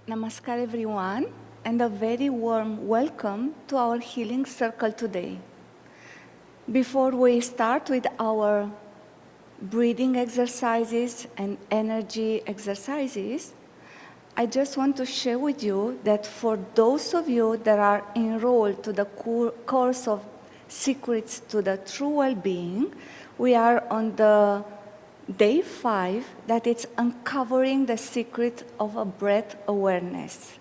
Namaskar everyone, and a very warm welcome to our healing circle today. Before we start with our breathing exercises and energy exercises, I just want to share with you that for those of you that are enrolled to the course of Secrets to the True Well-Being, we are on the Day 5, that it's uncovering the secret of a breath awareness.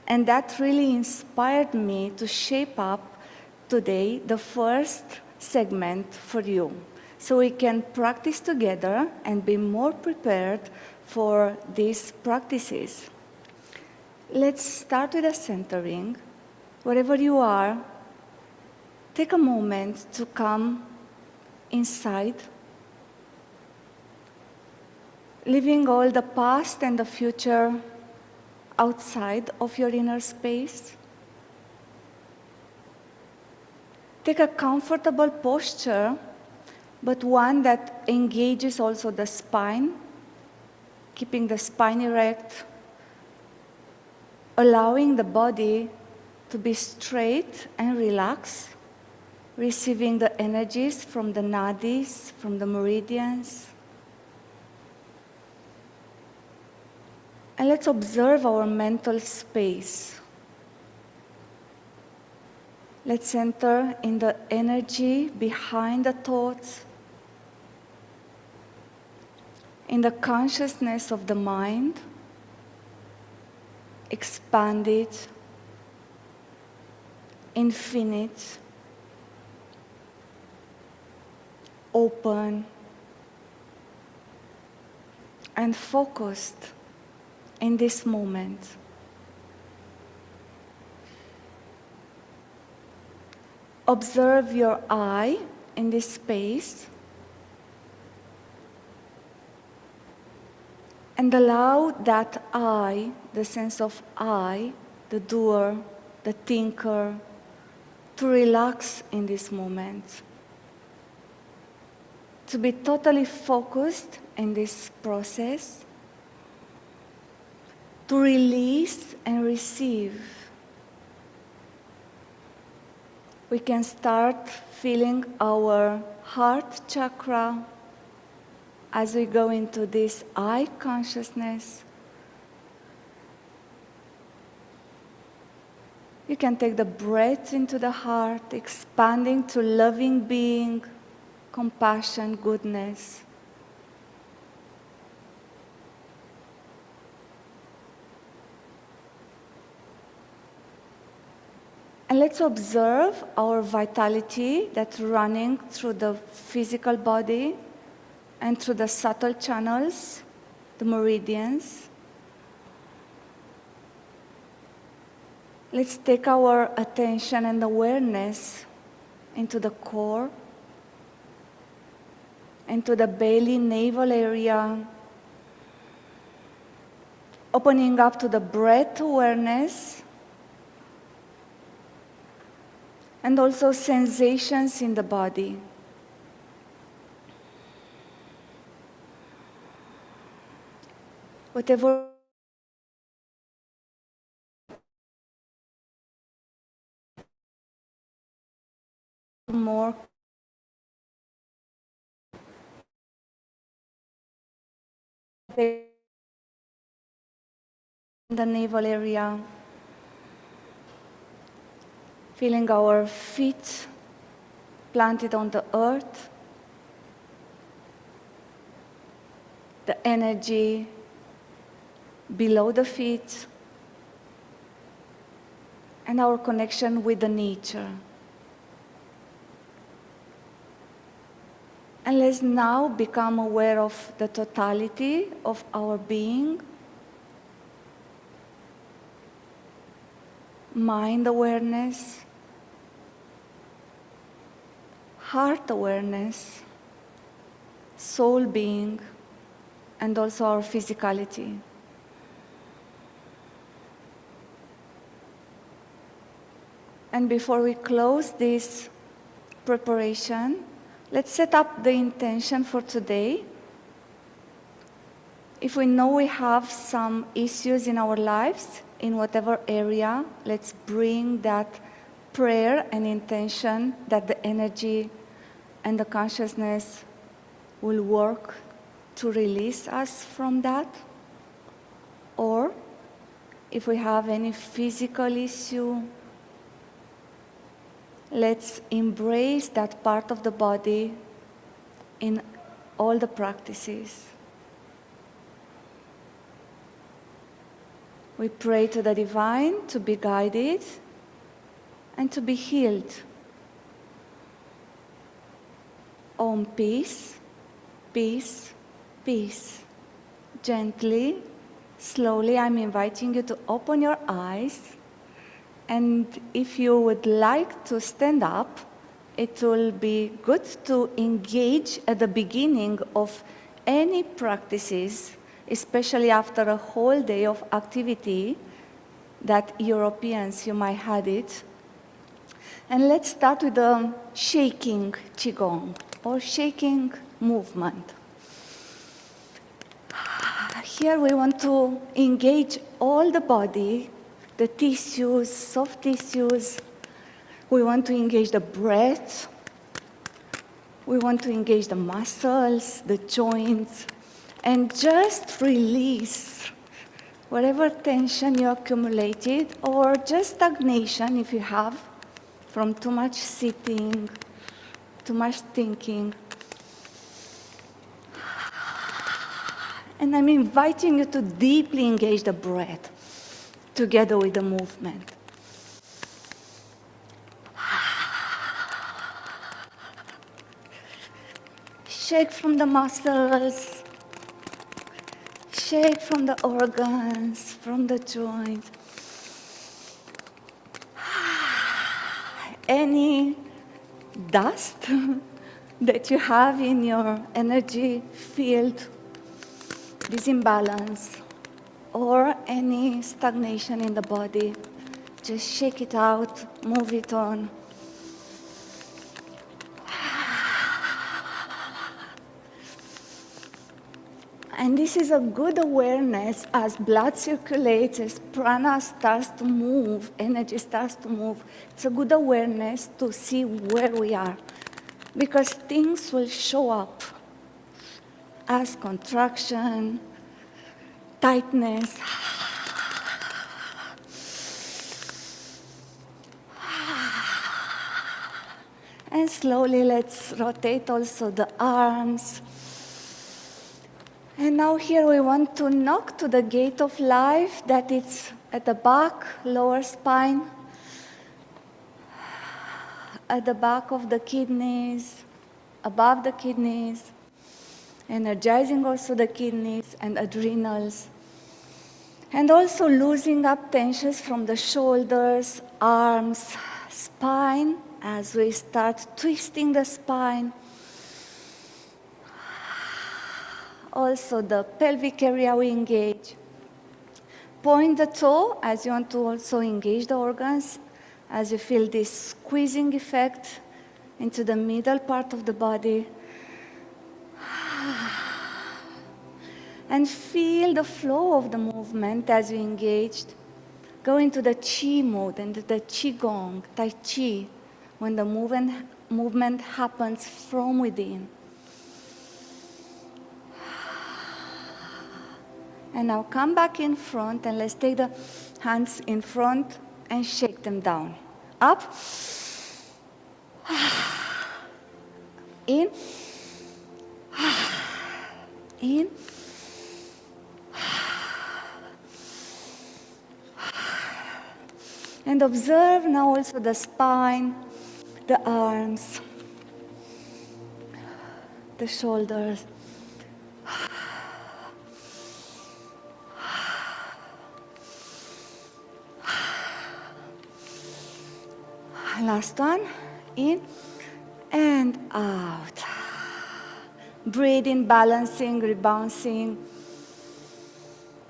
And that really inspired me to shape up today the first segment for you, so we can practice together and be more prepared for these practices. Let's start with a centering. Wherever you are, take a moment to come inside, leaving all the past and the future outside of your inner space. Take a comfortable posture, but one that engages also the spine, keeping the spine erect, allowing the body to be straight and relaxed, receiving the energies from the nadis, from the meridians. And let's observe our mental space. Let's enter in the energy behind the thoughts, in the consciousness of the mind, expanded, infinite, open, and focused in this moment. Observe your I in this space and allow that I, the sense of I, the doer, the thinker, to relax in this moment. to be totally focused in this process, to release and receive. We can start feeling our heart chakra as we go into this eye consciousness. You can take the breath into the heart, expanding to loving being, compassion, goodness. And let's observe our vitality that's running through the physical body and through the subtle channels, the meridians. Let's take our attention and awareness into the core, into the belly, navel area, opening up to the breath awareness, and also sensations in the body. Whatever more in the navel area, feeling our feet planted on the earth, the energy below the feet, and our connection with the nature. And let's now become aware of the totality of our being, mind awareness, heart awareness, soul being, and also our physicality. And before we close this preparation, let's set up the intention for today. If we know we have some issues in our lives, in whatever area, let's bring that prayer and intention that the energy and the consciousness will work to release us from that. Or if we have any physical issue, let's embrace that part of the body in all the practices. We pray to the divine to be guided and to be healed. Om, peace, peace, peace. Gently, slowly, I'm inviting you to open your eyes. And if you would like to stand up, it will be good to engage at the beginning of any practices, especially after a whole day of activity that Europeans, you might had it. And let's start with the shaking Qigong, or shaking movement. Here we want to engage all the body, the tissues, soft tissues. We want to engage the breath. We want to engage the muscles, the joints, and just release whatever tension you accumulated, or just stagnation if you have, from too much sitting, too much thinking. And I'm inviting you to deeply engage the breath together with the movement. Shake from the muscles, shake from the organs, from the joints. Any dust that you have in your energy field, this imbalance, or any stagnation in the body, just shake it out, move it on. And this is a good awareness as blood circulates, as prana starts to move, energy starts to move. It's a good awareness to see where we are, because things will show up as contraction, tightness. And slowly let's rotate also the arms. And now here we want to knock to the gate of life, that it's at the back, lower spine, at the back of the kidneys, above the kidneys, energizing also the kidneys and adrenals. And also losing up tensions from the shoulders, arms, spine, as we start twisting the spine. Also the pelvic area we engage. Point the toe as you want to also engage the organs, as you feel this squeezing effect into the middle part of the body. And feel the flow of the movement as you engaged. Go into the Qi mode, into the Qigong, Tai Chi, when the movement happens from within. And now come back in front, and let's take the hands in front and shake them down. Up. In. In. And observe now also the spine, the arms, the shoulders. Last one, in and out. Breathe in, balancing, rebouncing.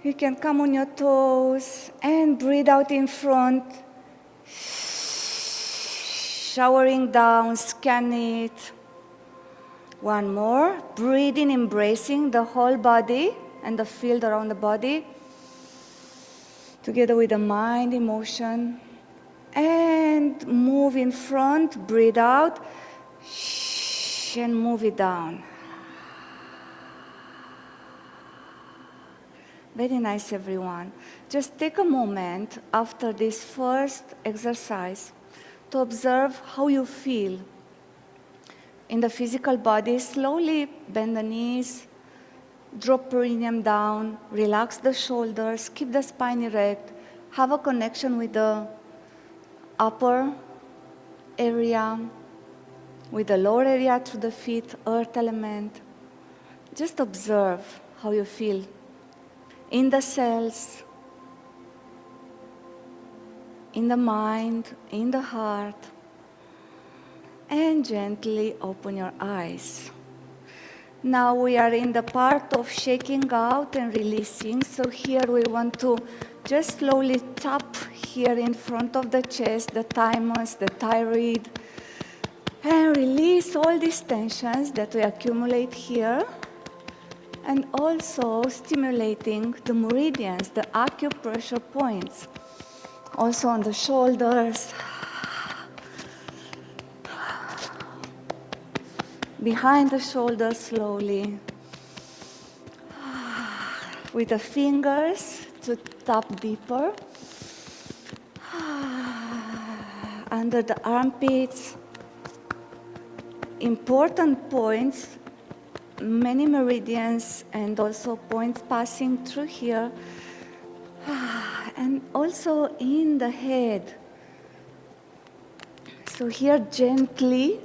You can come on your toes and breathe out in front. Showering down, scan it. One more. Breathe in, embracing the whole body and the field around the body, together with the mind, emotion. And move in front, breathe out, and move it down. Very nice, everyone. Just take a moment after this first exercise to observe how you feel in the physical body. Slowly bend the knees, drop perineum down, relax the shoulders, keep the spine erect, have a connection with the upper area, with the lower area through the feet, earth element. Just observe how you feel in the cells, in the mind, in the heart, and gently open your eyes. Now we are in the part of shaking out and releasing. So here we want to just slowly tap here in front of the chest, the thymus, the thyroid, and release all these tensions that we accumulate here, and also stimulating the meridians, the acupressure points, also on the shoulders, behind the shoulders slowly, with the fingers to tap deeper, under the armpits, important points, many meridians, and also points passing through here, and also in the head. So here gently,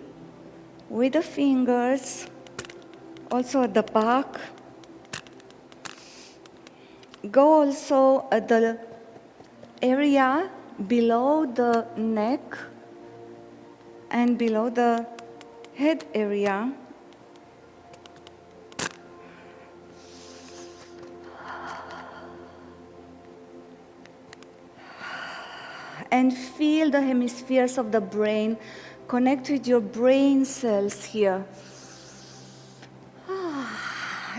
with the fingers, also at the back. Go also at the area below the neck and below the head area. And feel the hemispheres of the brain. Connect with your brain cells here.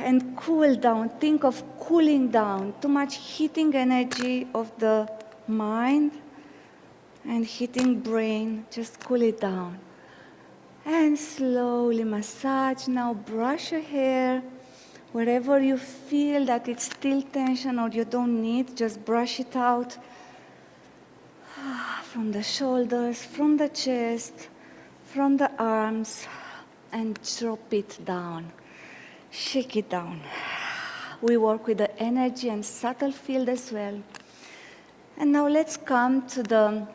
And cool down. Think of cooling down. Too much heating energy of the mind and heating brain. Just cool it down. And slowly massage. Now brush your hair. Wherever you feel that it's still tension or you don't need, just brush it out. From the shoulders, from the chest, from the arms, and drop it down. Shake it down. We work with the energy and subtle field as well. And now let's come to the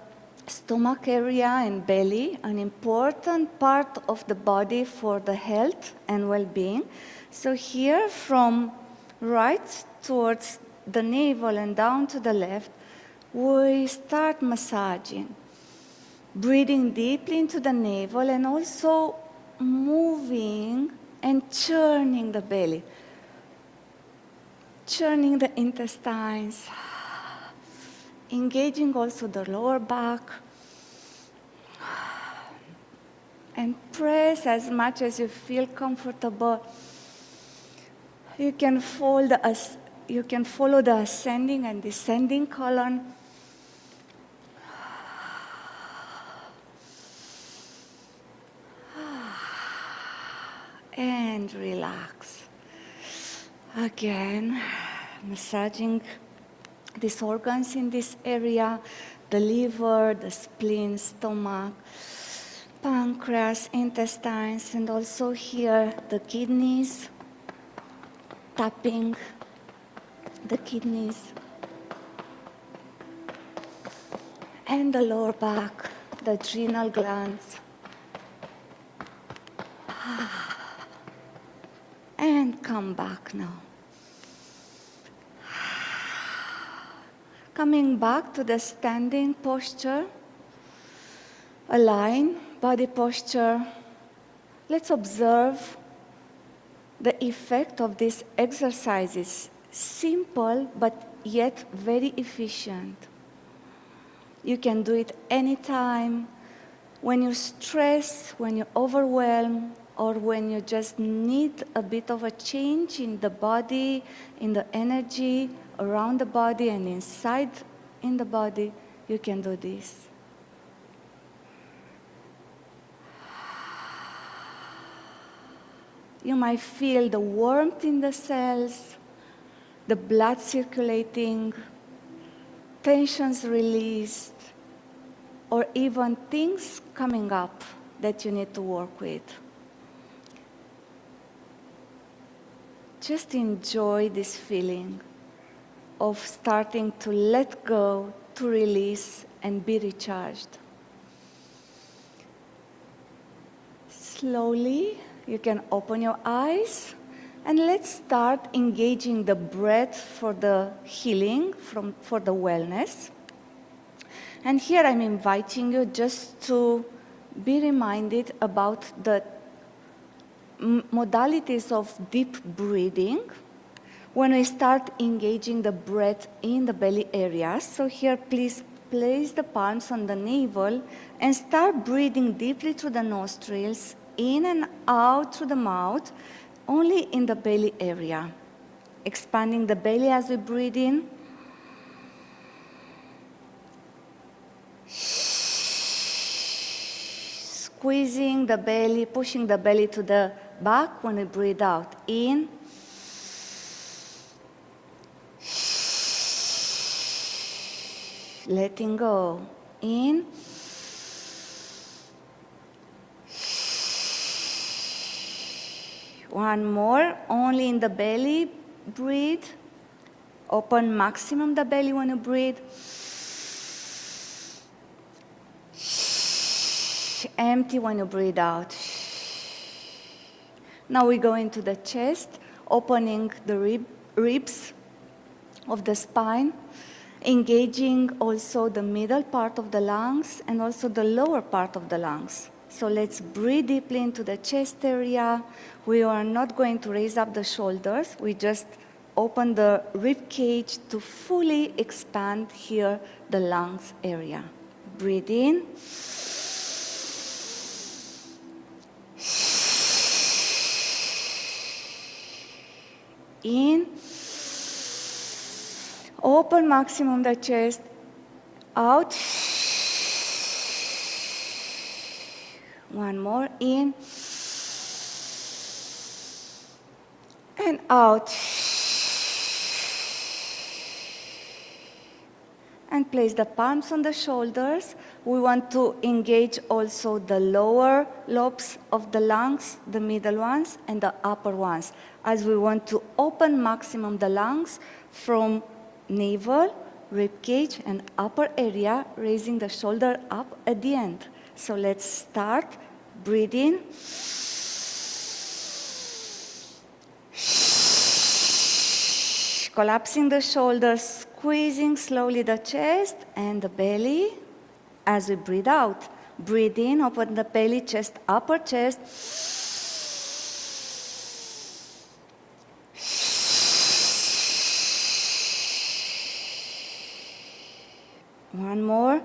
stomach area and belly, an important part of the body for the health and well-being. So here from right towards the navel and down to the left, we start massaging, breathing deeply into the navel and also moving and churning the belly, churning the intestines, engaging also the lower back, and press as much as you feel comfortable. You can follow the ascending and descending colon. And relax. Again, massaging these organs in this area, the liver, the spleen, stomach, pancreas, intestines, and also here the kidneys, tapping the kidneys, and the lower back, the adrenal glands. And come back now. Coming back to the standing posture, align body posture. Let's observe the effect of these exercises. Simple, but yet very efficient. You can do it anytime, when you stress, when you're overwhelmed, or when you just need a bit of a change in the body, in the energy around the body and inside in the body, you can do this. You might feel the warmth in the cells, the blood circulating, tensions released, or even things coming up that you need to work with. Just enjoy this feeling of starting to let go, to release, and be recharged. Slowly, you can open your eyes, and let's start engaging the breath for the healing, for the wellness. And here I'm inviting you just to be reminded about the modalities of deep breathing when we start engaging the breath in the belly area. So here, please place the palms on the navel and start breathing deeply through the nostrils, in and out through the mouth, only in the belly area. Expanding the belly as we breathe in. Squeezing the belly, pushing the belly to the back when we breathe out. In. Letting go. In. One more, only in the belly, breathe. Open maximum the belly when you breathe. Empty when you breathe out. Now we go into the chest, opening the ribs of the spine, engaging also the middle part of the lungs and also the lower part of the lungs. So let's breathe deeply into the chest area. We are not going to raise up the shoulders. We just open the rib cage to fully expand here the lungs area. Breathe in. In. Open maximum the chest. Out. One more. In. And out. And place the palms on the shoulders. We want to engage also the lower lobes of the lungs, the middle ones, and the upper ones, as we want to open maximum the lungs from navel, rib cage, and upper area, raising the shoulder up at the end. So let's start. Breathe in. Collapsing the shoulders, squeezing slowly the chest and the belly as we breathe out. Breathe in, open the belly, chest, upper chest. One more.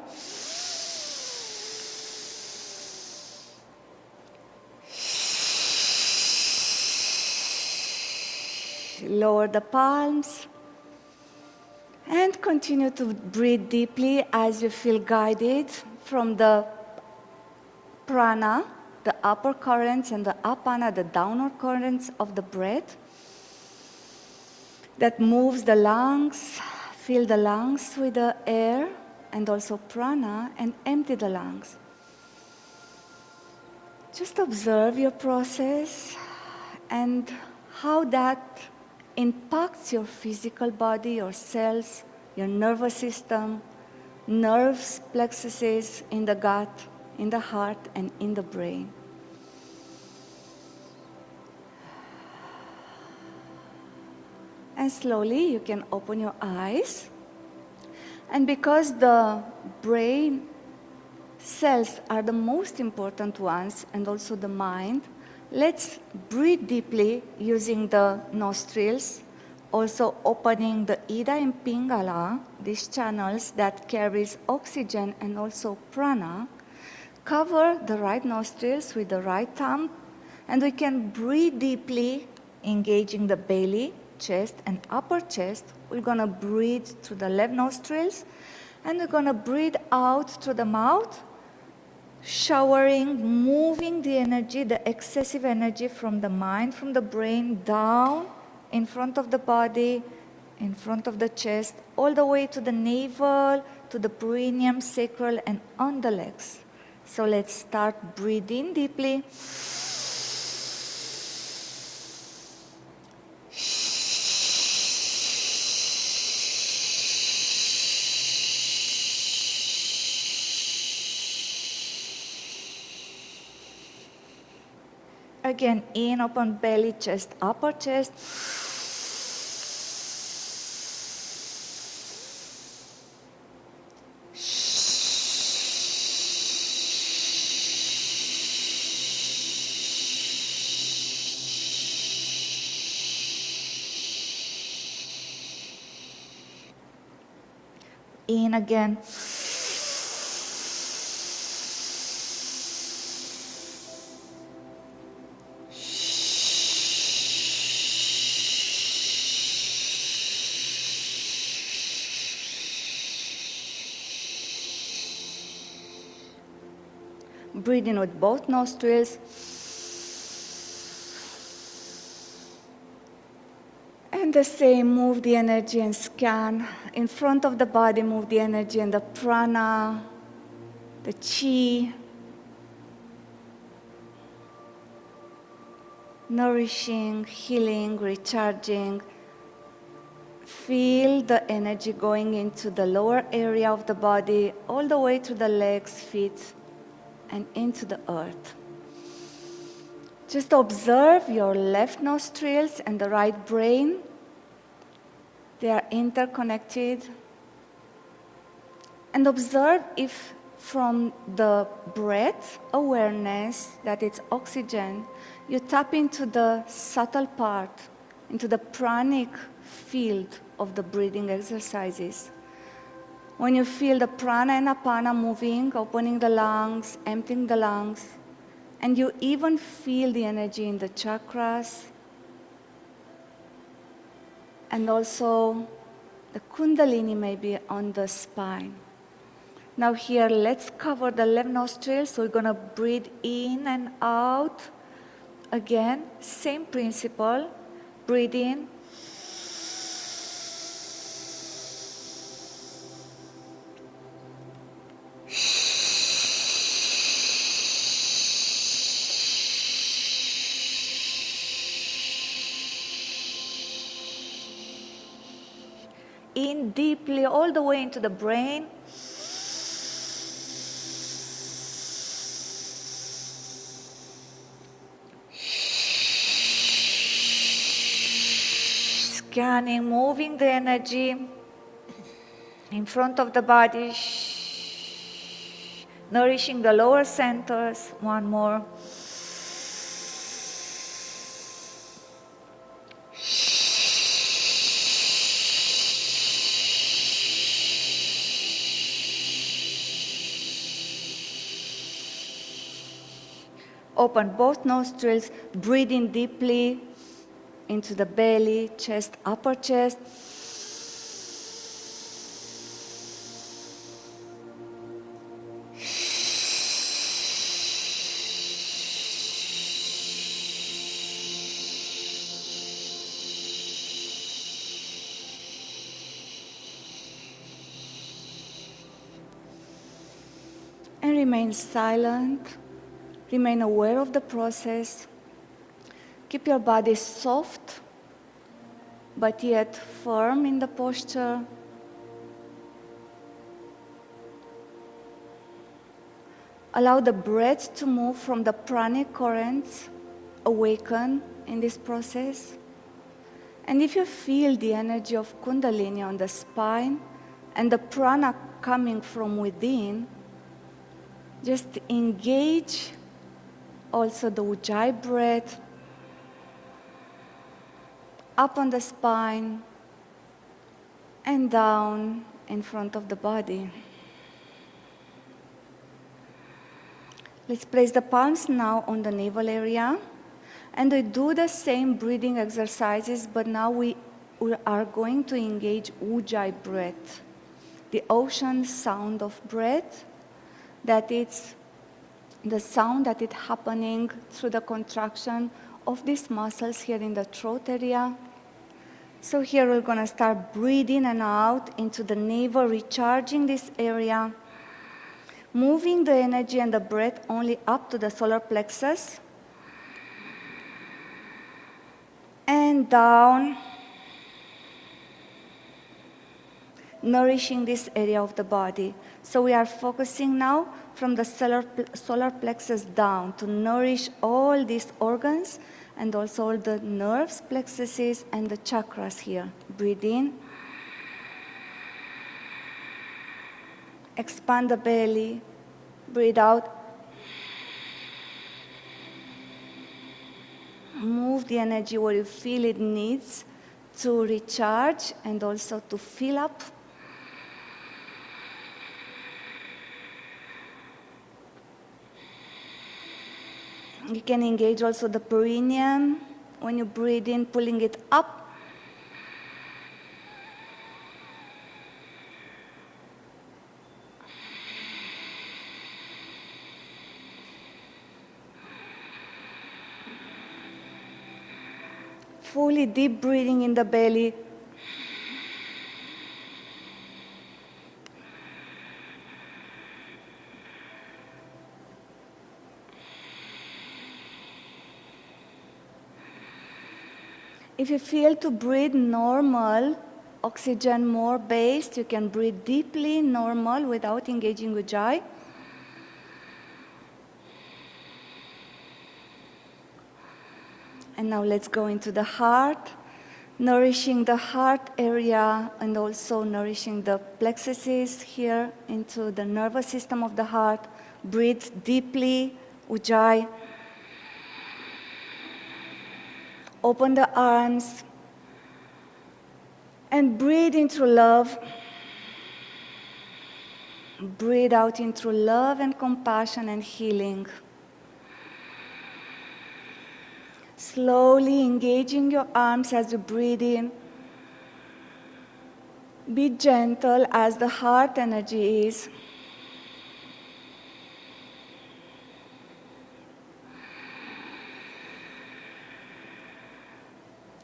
Lower the palms and continue to breathe deeply as you feel guided from the prana, the upper currents, and the apana, the downward currents of the breath that moves the lungs. Fill the lungs with the air and also prana, and empty the lungs. Just observe your process and how that impacts your physical body, your cells, your nervous system, nerves, plexuses in the gut, in the heart, and in the brain. And slowly you can open your eyes. And because the brain cells are the most important ones, and also the mind, let's breathe deeply using the nostrils, also opening the Ida and Pingala, these channels that carries oxygen and also prana. Cover the right nostrils with the right thumb, and we can breathe deeply, engaging the belly, chest, and upper chest. We're gonna breathe through the left nostrils, and we're gonna breathe out through the mouth, showering, moving the energy, the excessive energy from the mind, from the brain, down in front of the body, in front of the chest, all the way to the navel, to the perineum, sacral, and on the legs. So let's start breathing deeply. Again, in, open belly, chest, upper chest. In again. Breathe in with both nostrils. And the same, move the energy and scan. In front of the body, move the energy and the prana, the chi, nourishing, healing, recharging. Feel the energy going into the lower area of the body, all the way to the legs, feet, and into the earth. Just observe your left nostrils and the right brain. They are interconnected. And observe if from the breath awareness that it's oxygen, you tap into the subtle part, into the pranic field of the breathing exercises. When you feel the prana and apana moving, opening the lungs, emptying the lungs, and you even feel the energy in the chakras, and also the Kundalini may be on the spine. Now here, let's cover the left nostril. So we're going to breathe in and out. Again, same principle. Breathe in. In deeply, all the way into the brain. Scanning, moving the energy in front of the body, nourishing the lower centers. One more. Open both nostrils, breathing deeply into the belly, chest, upper chest. And remain silent. Remain aware of the process. Keep your body soft, but yet firm in the posture. Allow the breath to move from the pranic currents, awaken in this process. And if you feel the energy of Kundalini on the spine and the prana coming from within, just engage also the Ujjayi breath up on the spine and down in front of the body. Let's place the palms now on the navel area, and we do the same breathing exercises, but now we are going to engage Ujjayi breath, the ocean sound of breath, that it's the sound that is happening through the contraction of these muscles here in the throat area. So here we're going to start breathing and out into the navel, recharging this area, moving the energy and the breath only up to the solar plexus, and down, nourishing this area of the body. So we are focusing now from the solar plexus down to nourish all these organs and also all the nerves, plexuses, and the chakras here. Breathe in. Expand the belly. Breathe out. Move the energy where you feel it needs to recharge and also to fill up. You can engage also the perineum when you breathe in, pulling it up. Fully deep breathing in the belly. If you feel to breathe normal, oxygen more based, you can breathe deeply, normal, without engaging Ujjayi. And now let's go into the heart, nourishing the heart area and also nourishing the plexuses here into the nervous system of the heart. Breathe deeply, Ujjayi. Open the arms and breathe into love. Breathe out into love and compassion and healing. Slowly engaging your arms as you breathe in. Be gentle as the heart energy is.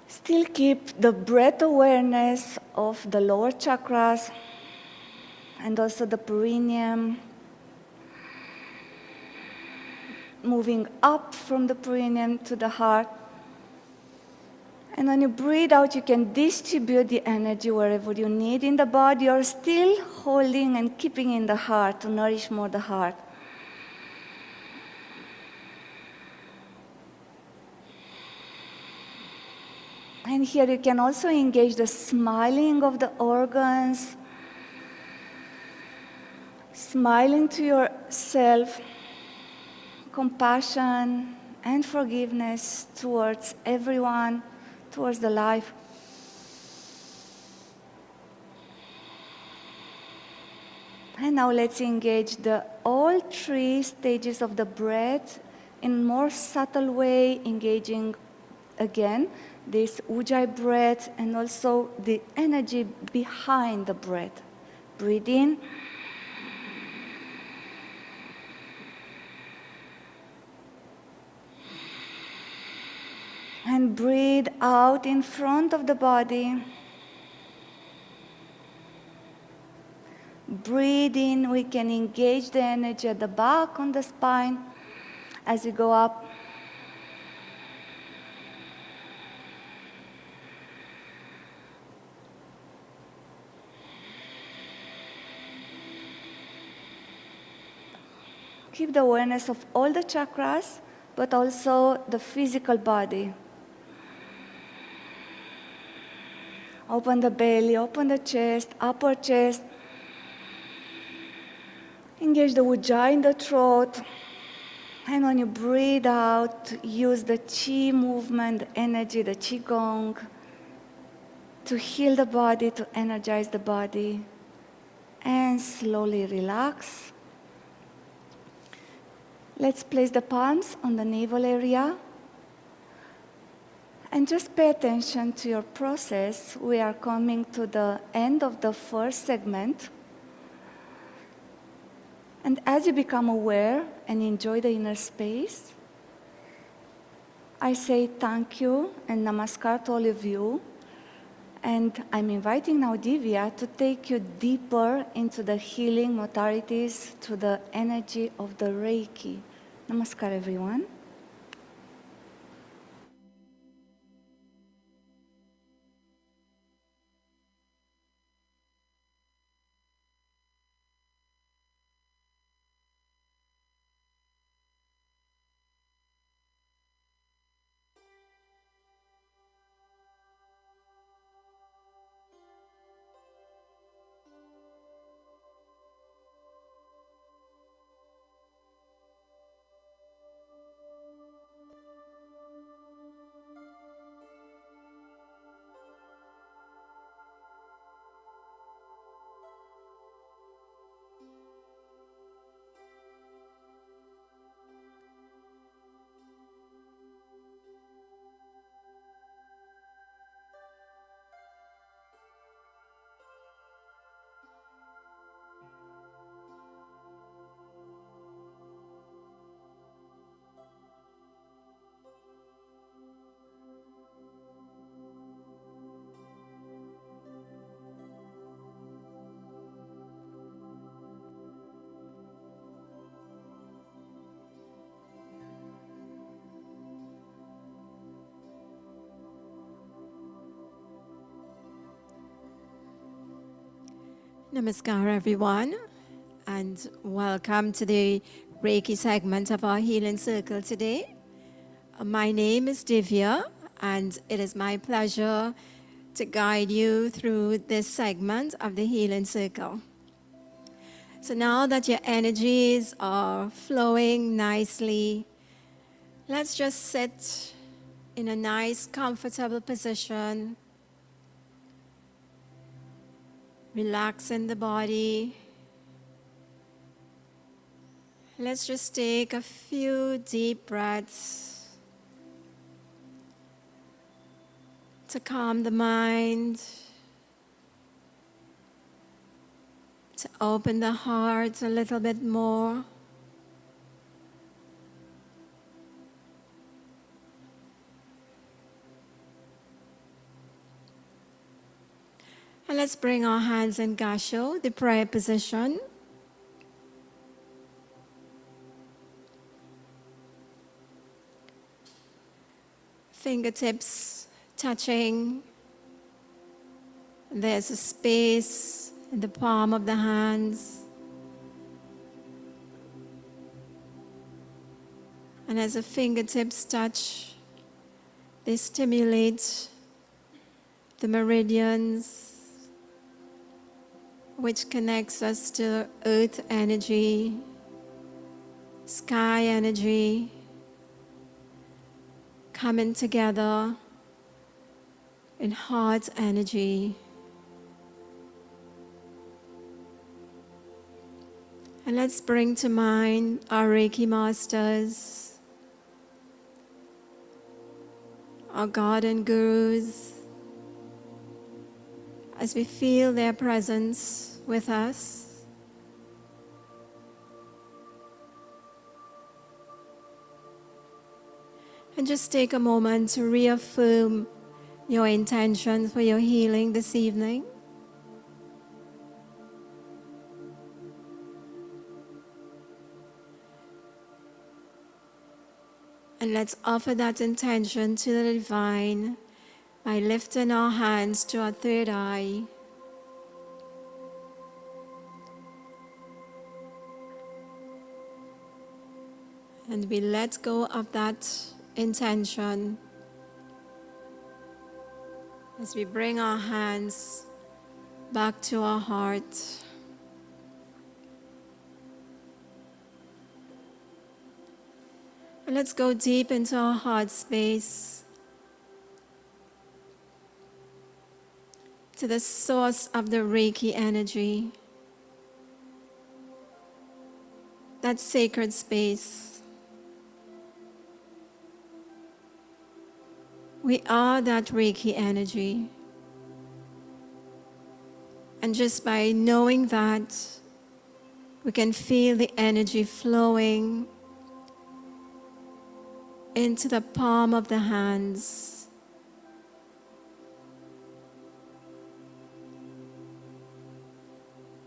Still keep the breath awareness of the lower chakras and also the perineum, moving up from the perineum to the heart. And when you breathe out, you can distribute the energy wherever you need in the body. You're still holding and keeping in the heart to nourish more the heart. And here you can also engage the smiling of the organs, smiling to yourself, compassion and forgiveness towards everyone, towards the life. And now let's engage all three stages of the breath in more subtle way, engaging again this Ujjayi breath and also the energy behind the breath. Breathe in. And breathe out in front of the body. Breathe in, we can engage the energy at the back on the spine as you go up. Keep the awareness of all the chakras, but also the physical body. Open the belly, open the chest, upper chest. Engage the Ujjayi in the throat. And when you breathe out, use the Qi movement, the energy, the Qigong, to heal the body, to energize the body. And slowly relax. Let's place the palms on the navel area. And just pay attention to your process. We are coming to the end of the first segment. And as you become aware and enjoy the inner space, I say thank you and namaskar to all of you. And I'm inviting now Divya to take you deeper into the healing modalities through the energy of the Reiki. Namaskar, everyone. Namaskar, everyone, and welcome to the Reiki segment of our Healing Circle today. My name is Divya, and it is my pleasure to guide you through this segment of the Healing Circle. So now that your energies are flowing nicely, let's just sit in a nice, comfortable position. Relax in the body. Let's just take a few deep breaths to calm the mind open the heart a little bit more. And let's bring our hands in Gasho, the prayer position. Fingertips touching. There's a space in the palm of the hands. And as the fingertips touch, they stimulate the meridians, which connects us to earth energy, sky energy, coming together in heart energy. And let's bring to mind our Reiki masters, our God and gurus, as we feel their presence with us. And just take a moment to reaffirm your intention for your healing this evening. And let's offer that intention to the divine by lifting our hands to our third eye. And we let go of that intention as we bring our hands back to our heart. And let's go deep into our heart space, to the source of the Reiki energy, that sacred space. We are that Reiki energy. And just by knowing that, we can feel the energy flowing into the palm of the hands.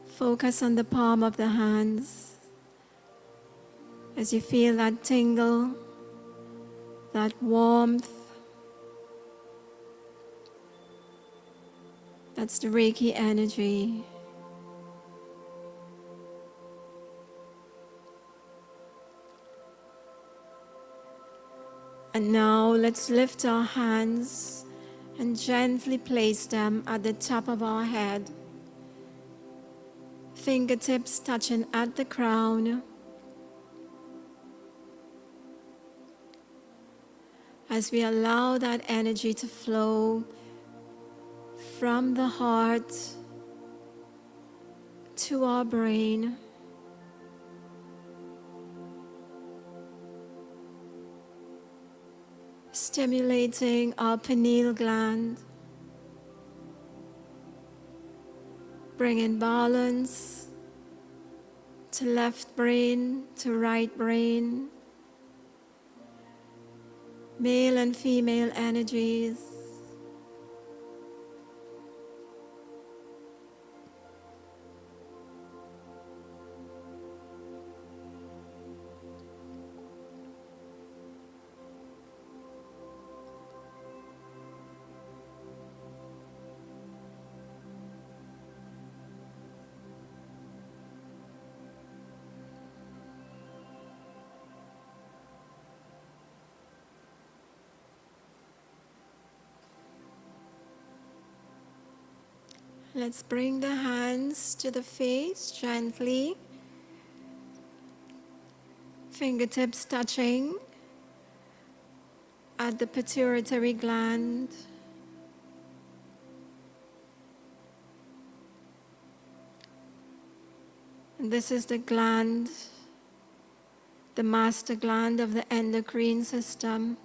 Focus on the palm of the hands as you feel that tingle, that warmth. That's the Reiki energy. And now let's lift our hands and gently place them at the top of our head. Fingertips touching at the crown. As we allow that energy to flow from the heart to our brain. Stimulating our pineal gland, bringing balance to left brain, to right brain, male and female energies. Let's bring the hands to the face gently. Fingertips touching at the pituitary gland. And this is the gland, the master gland of the endocrine system.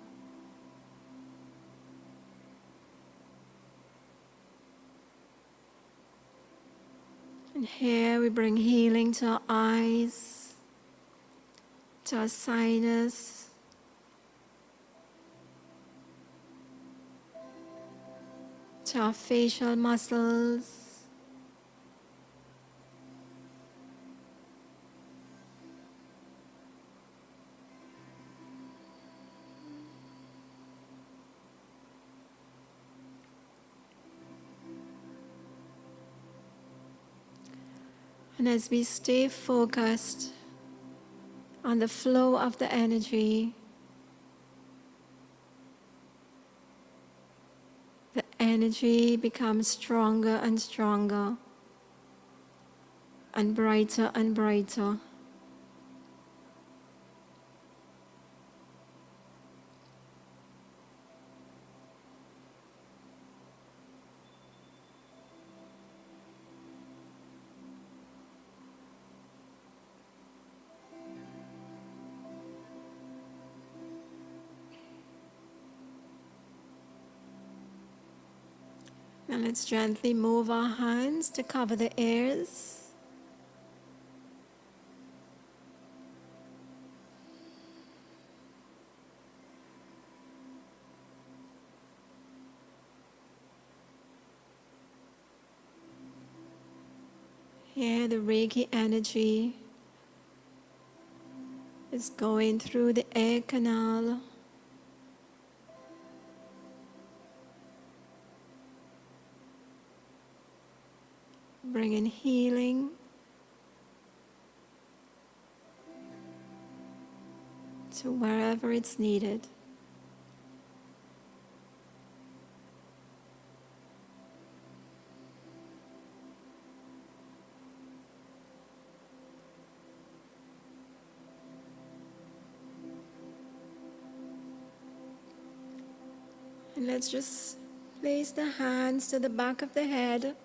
And here we bring healing to our eyes, to our sinus, to our facial muscles, and as we stay focused on the flow of the energy, the energy becomes stronger and stronger and brighter and brighter. Now let's gently move our hands to cover the ears. Here the Reiki energy is going through the air canal, bringing healing to wherever it's needed. And let's just place the hands to the back of the head,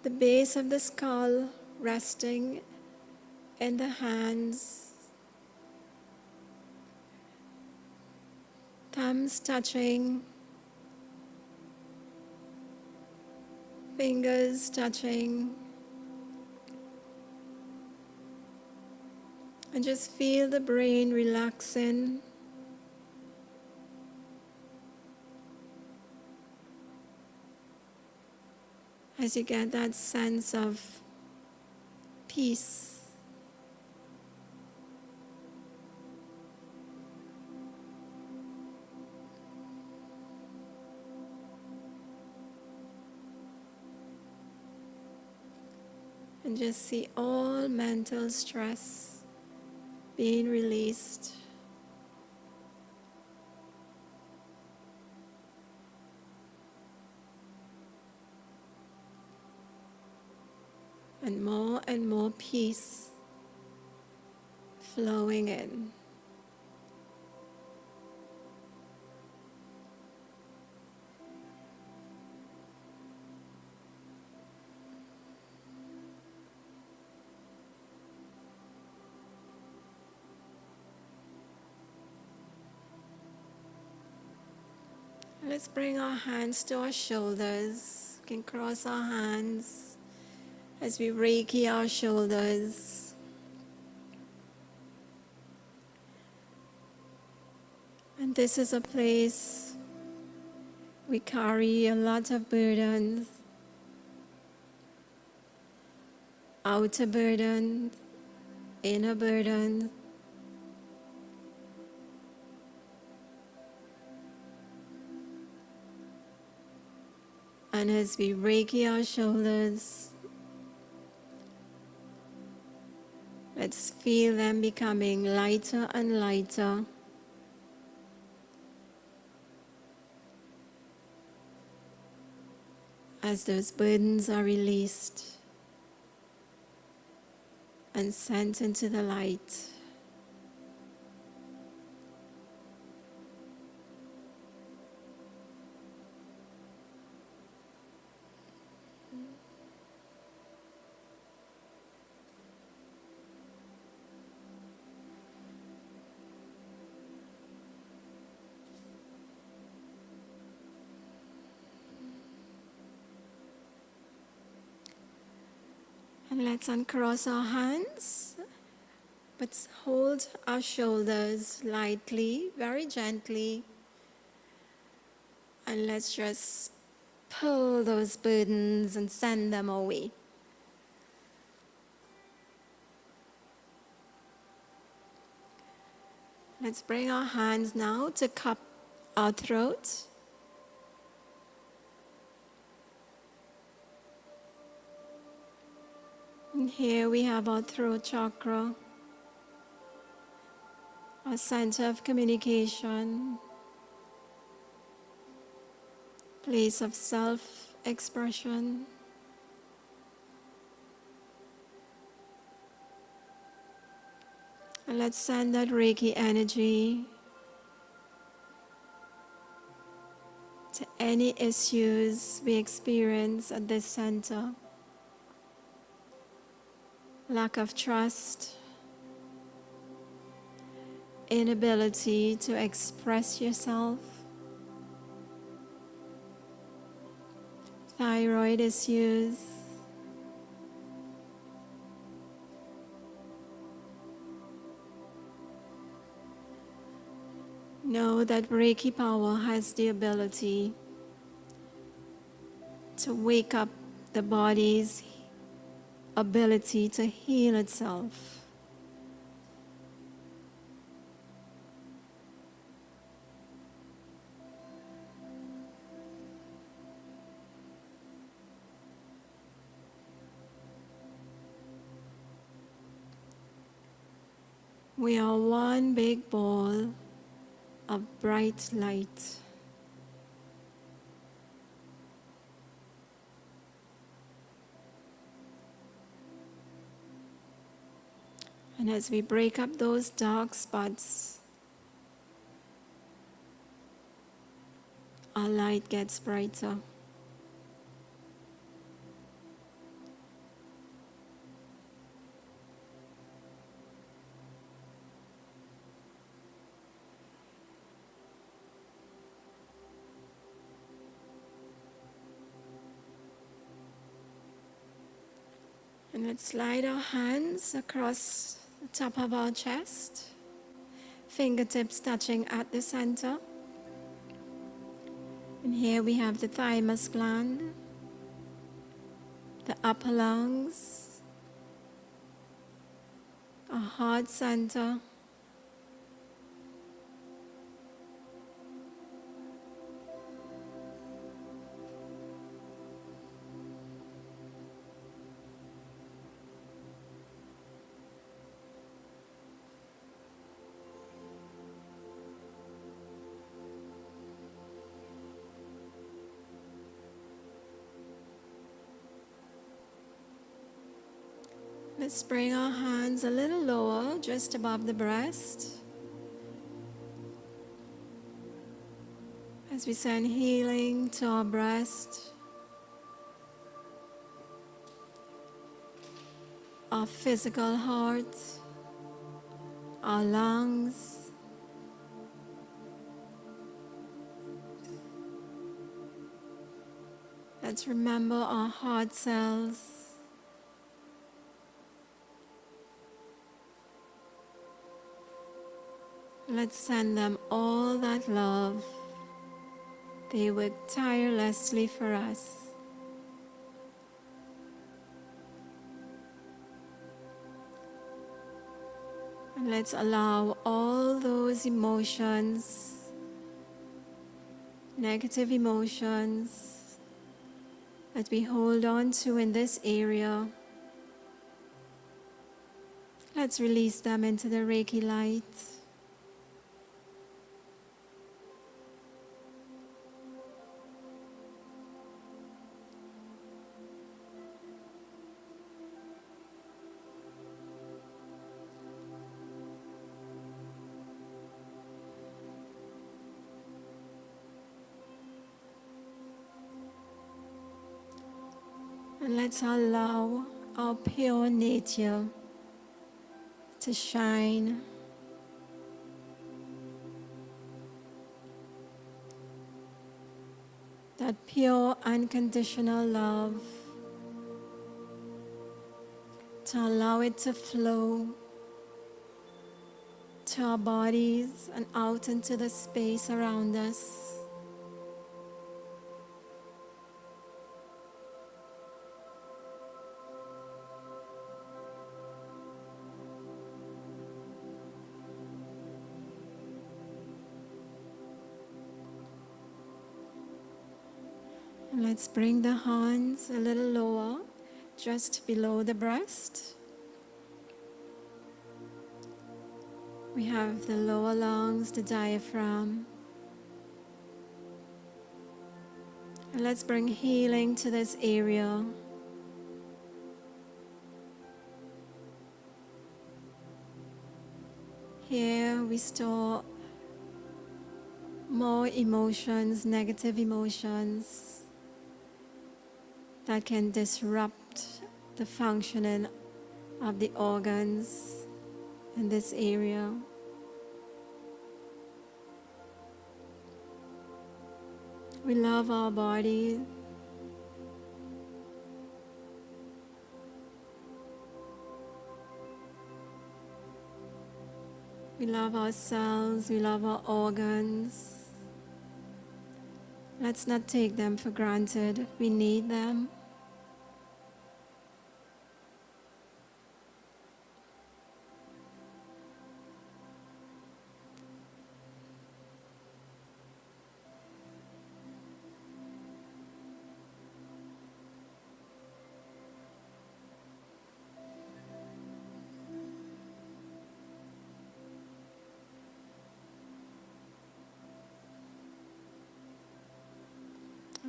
the base of the skull resting in the hands, thumbs touching, fingers touching, and just feel the brain relaxing. As you get that sense of peace. And just see all mental stress being released. And more peace flowing in. Let's bring our hands to our shoulders. We can cross our hands as we Reiki our shoulders. And this is a place we carry a lot of burdens, outer burdens, inner burdens. And as we Reiki our shoulders, let's feel them becoming lighter and lighter. As those burdens are released and sent into the light. Let's uncross our hands, but hold our shoulders lightly, very gently. And let's just pull those burdens and send them away. Let's bring our hands now to cup our throat. And here we have our throat chakra, our center of communication, place of self-expression. And let's send that Reiki energy to any issues we experience at this center. Lack of trust, inability to express yourself, thyroid issues, know that Reiki power has the ability to wake up the body's ability to heal itself. We are one big ball of bright light. And as we break up those dark spots, our light gets brighter. And let's slide our hands across the top of our chest, fingertips touching at the center. And here we have the thymus gland, the upper lungs, our heart center, let's bring our hands a little lower, just above the breast, as we send healing to our breast, our physical heart, our lungs, let's remember our heart cells, let's send them all that love. They work tirelessly for us. And let's allow all those emotions, negative emotions that we hold on to in this area, let's release them into the Reiki light. And let's allow our pure nature to shine. That pure unconditional love to allow it to flow to our bodies and out into the space around us. And let's bring the hands a little lower, just below the breast. We have the lower lungs, the diaphragm. And let's bring healing to this area. Here we store more emotions, negative emotions that can disrupt the functioning of the organs in this area. We love our body. We love ourselves, we love our organs. Let's not take them for granted. We need them.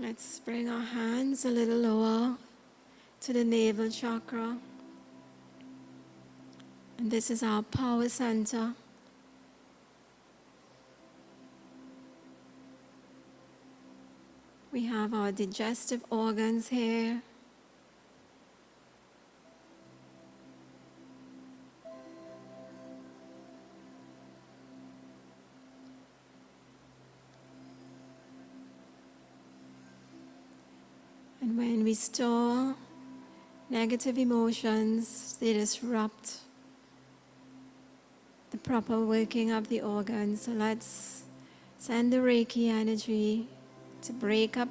Let's bring our hands a little lower to the navel chakra. And this is our power center. We have our digestive organs here. And when we store negative emotions, they disrupt the proper working of the organs. So let's send the Reiki energy to break up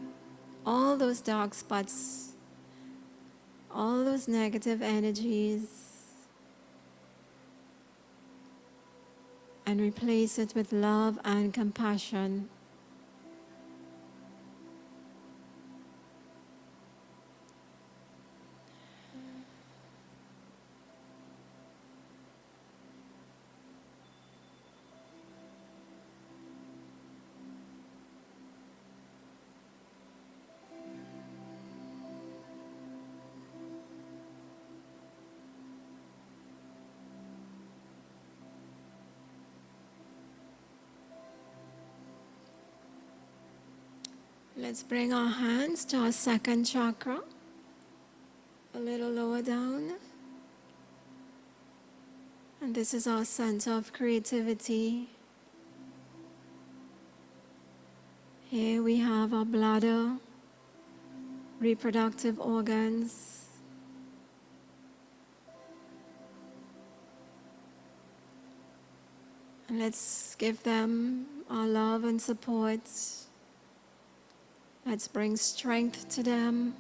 all those dark spots, all those negative energies, and replace it with love and compassion. Let's bring our hands to our second chakra, a little lower down. And this is our center of creativity. Here we have our bladder, reproductive organs. And let's give them our love and support. Let's bring strength to them.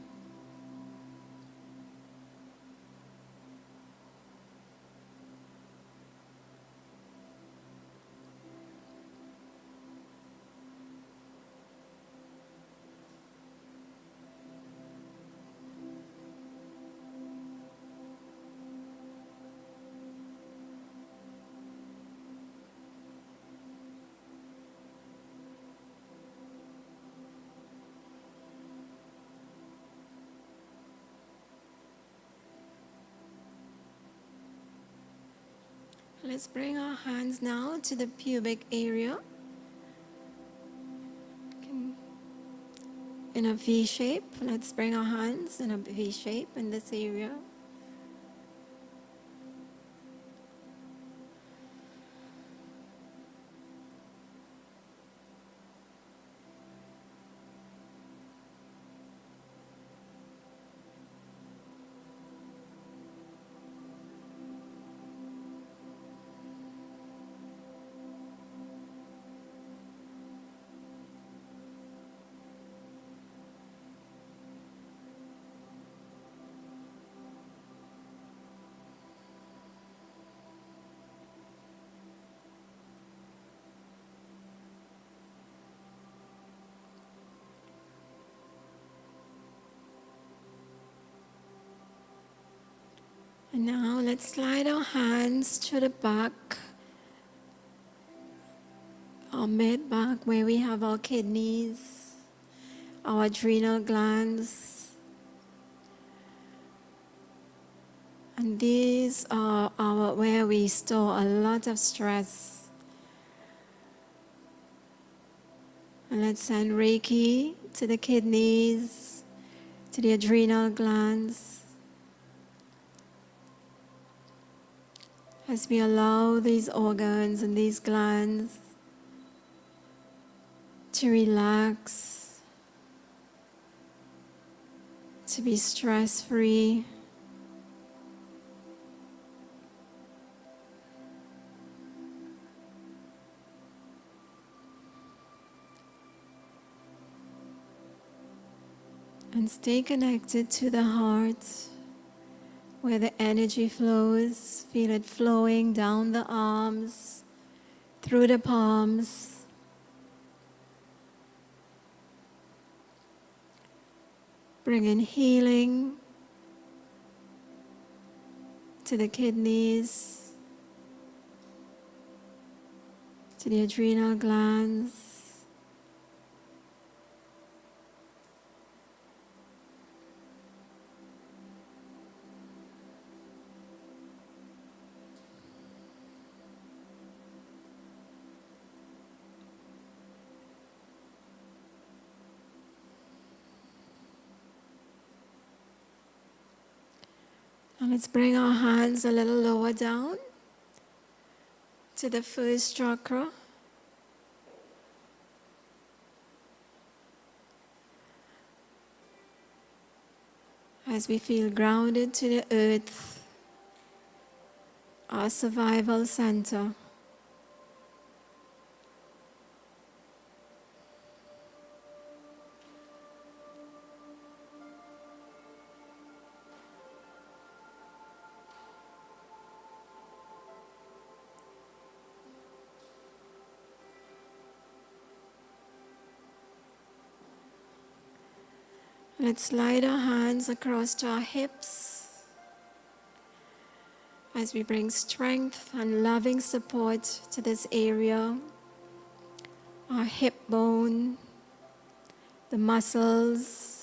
Let's bring our hands now to the pubic area in a V shape. Let's bring our hands in a V shape in this area. And now let's slide our hands to the back, our mid back, where we have our kidneys, our adrenal glands. And these are where we store a lot of stress. And let's send Reiki to the kidneys, to the adrenal glands, as we allow these organs and these glands to relax, to be stress-free. And stay connected to the heart, where the energy flows. Feel it flowing down the arms, through the palms. Bring in healing to the kidneys, to the adrenal glands. Now let's bring our hands a little lower down to the first chakra. As we feel grounded to the earth, our survival center. Let's slide our hands across to our hips as we bring strength and loving support to this area, our hip bone, the muscles.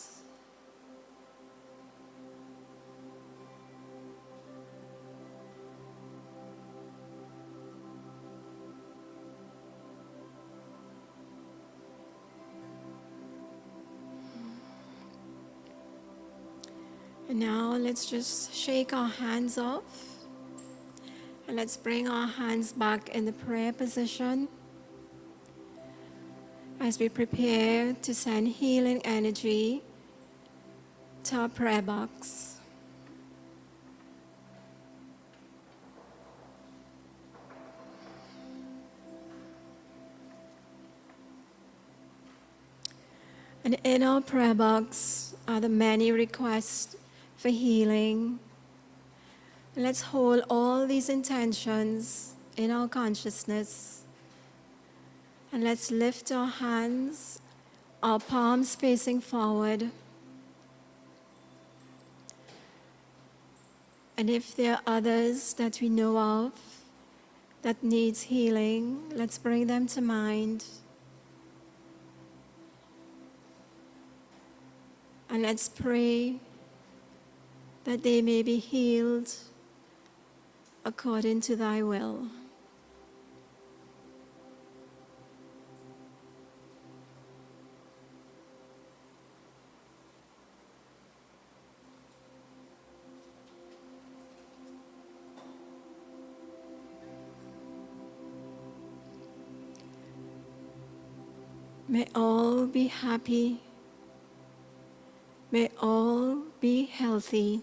And now let's just shake our hands off. And let's bring our hands back in the prayer position as we prepare to send healing energy to our prayer box. And in our prayer box are the many requests for healing. Let's hold all these intentions in our consciousness. And let's lift our hands, our palms facing forward. And if there are others that we know of that needs healing, let's bring them to mind. And let's pray that they may be healed according to thy will. May all be happy. May all be healthy.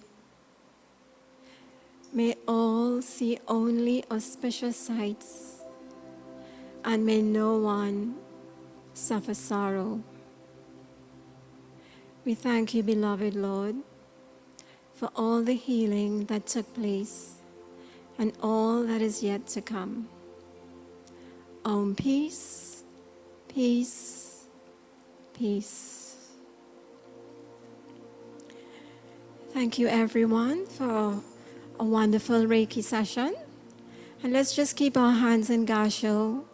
May all see only auspicious sights, and may no one suffer sorrow. We thank you, beloved Lord, for all the healing that took place and all that is yet to come. Peace, peace, peace. Thank you, everyone, for a wonderful Reiki session. And let's just keep our hands in Gasho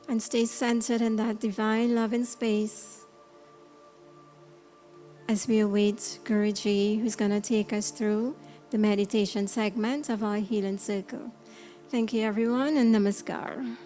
and stay centered in that divine loving space as we await Guruji, who's going to take us through the meditation segment of our healing circle. Thank you, everyone, and namaskar.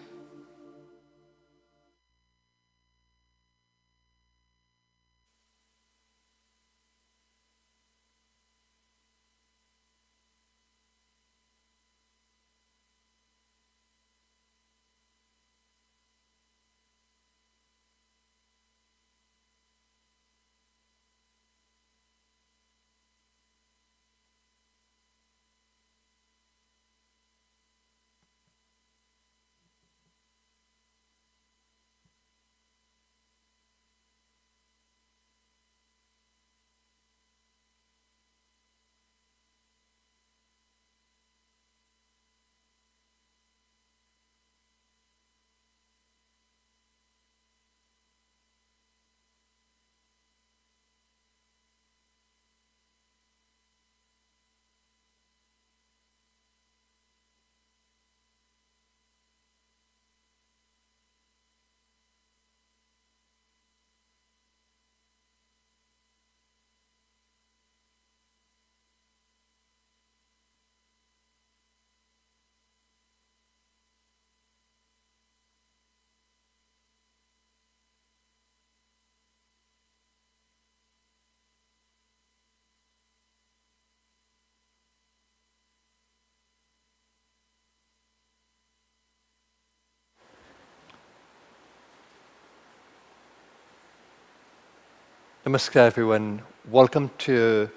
Namaskar, everyone. Welcome to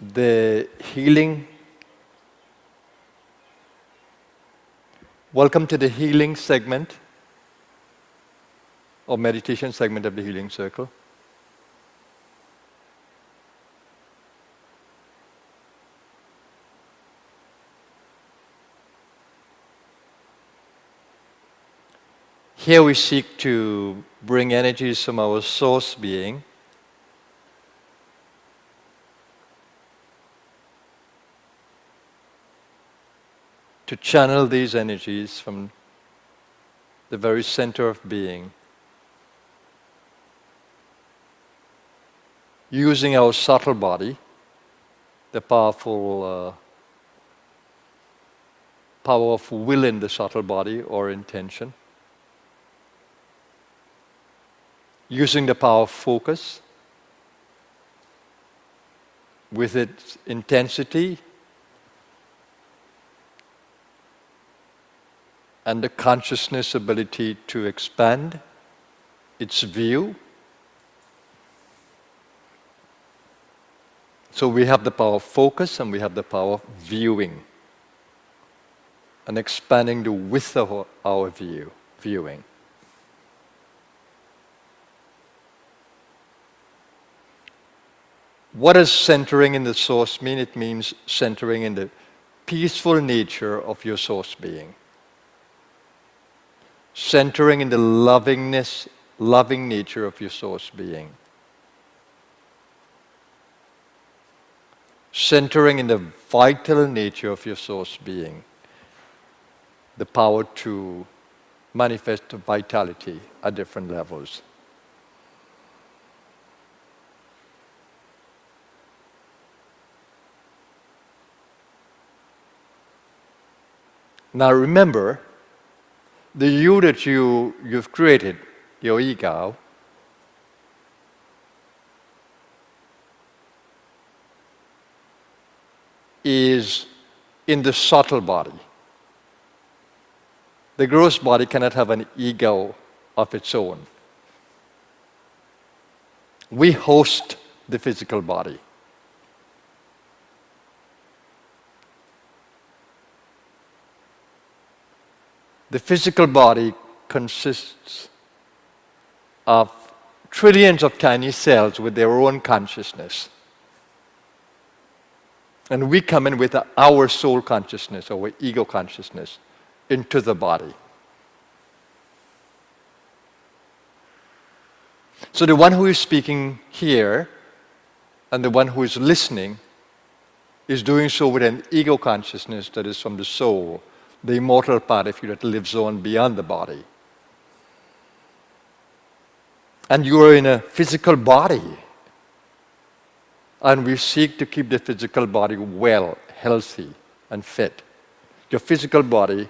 the healing. Welcome to the healing segment or meditation segment of the Healing Circle. Here we seek to bring energies from our source being to channel these energies from the very center of being, using our subtle body, the power of will in the subtle body or intention, using the power of focus with its intensity and the consciousness ability to expand its view. So we have the power of focus and we have the power of viewing and expanding the width of our viewing. What does centering in the source mean? It means centering in the peaceful nature of your source being. Centering in the loving nature of your source being. Centering in the vital nature of your source being. The power to manifest vitality at different levels. Now remember, the you that you've created, your ego, is in the subtle body. The gross body cannot have an ego of its own. We host the physical body. The physical body consists of trillions of tiny cells with their own consciousness. And we come in with our soul consciousness, our ego consciousness, into the body. So the one who is speaking here and the one who is listening is doing so with an ego consciousness that is from the soul, the immortal part of you that lives on beyond the body. And you are in a physical body. And we seek to keep the physical body well, healthy, and fit. Your physical body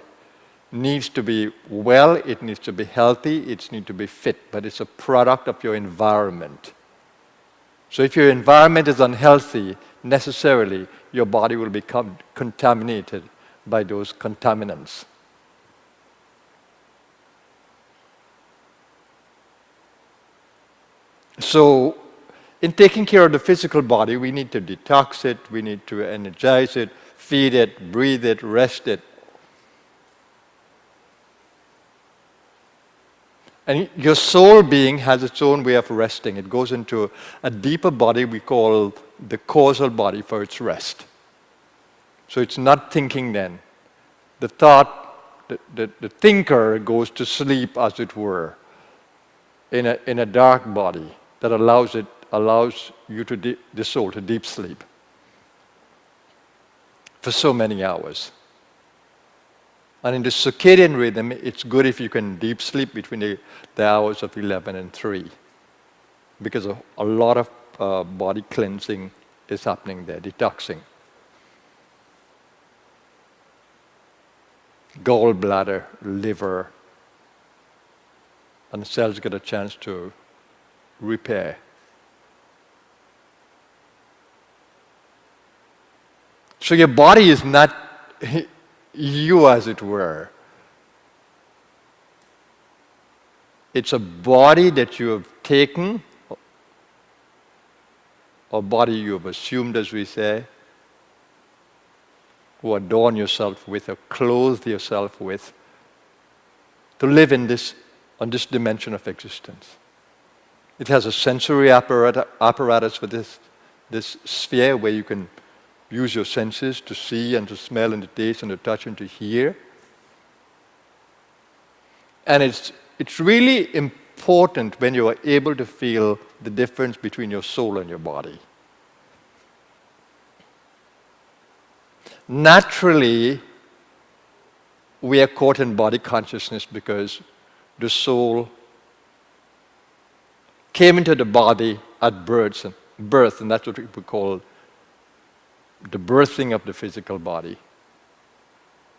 needs to be well, it needs to be healthy, it needs to be fit, but it's a product of your environment. So if your environment is unhealthy, necessarily your body will become contaminated by those contaminants. So in taking care of the physical body, we need to detox it, we need to energize it, feed it, breathe it, rest it. And your soul being has its own way of resting. It goes into a deeper body we call the causal body for its rest. So it's not thinking then. The thought, the thinker goes to sleep, as it were, in a dark body that allows you to the soul to deep sleep for so many hours. And in the circadian rhythm, it's good if you can deep sleep between the hours of 11 and 3, because a lot of body cleansing is happening there, detoxing. Gallbladder, liver, and the cells get a chance to repair. So your body is not you, as it were. It's a body that you have taken, or body you have assumed, as we say, or adorn yourself with, or clothe yourself with, to live on this dimension of existence. It has a sensory apparatus for this sphere where you can use your senses to see and to smell and to taste and to touch and to hear. And it's really important when you are able to feel the difference between your soul and your body. Naturally, we are caught in body consciousness because the soul came into the body at birth, and that's what we call the birthing of the physical body.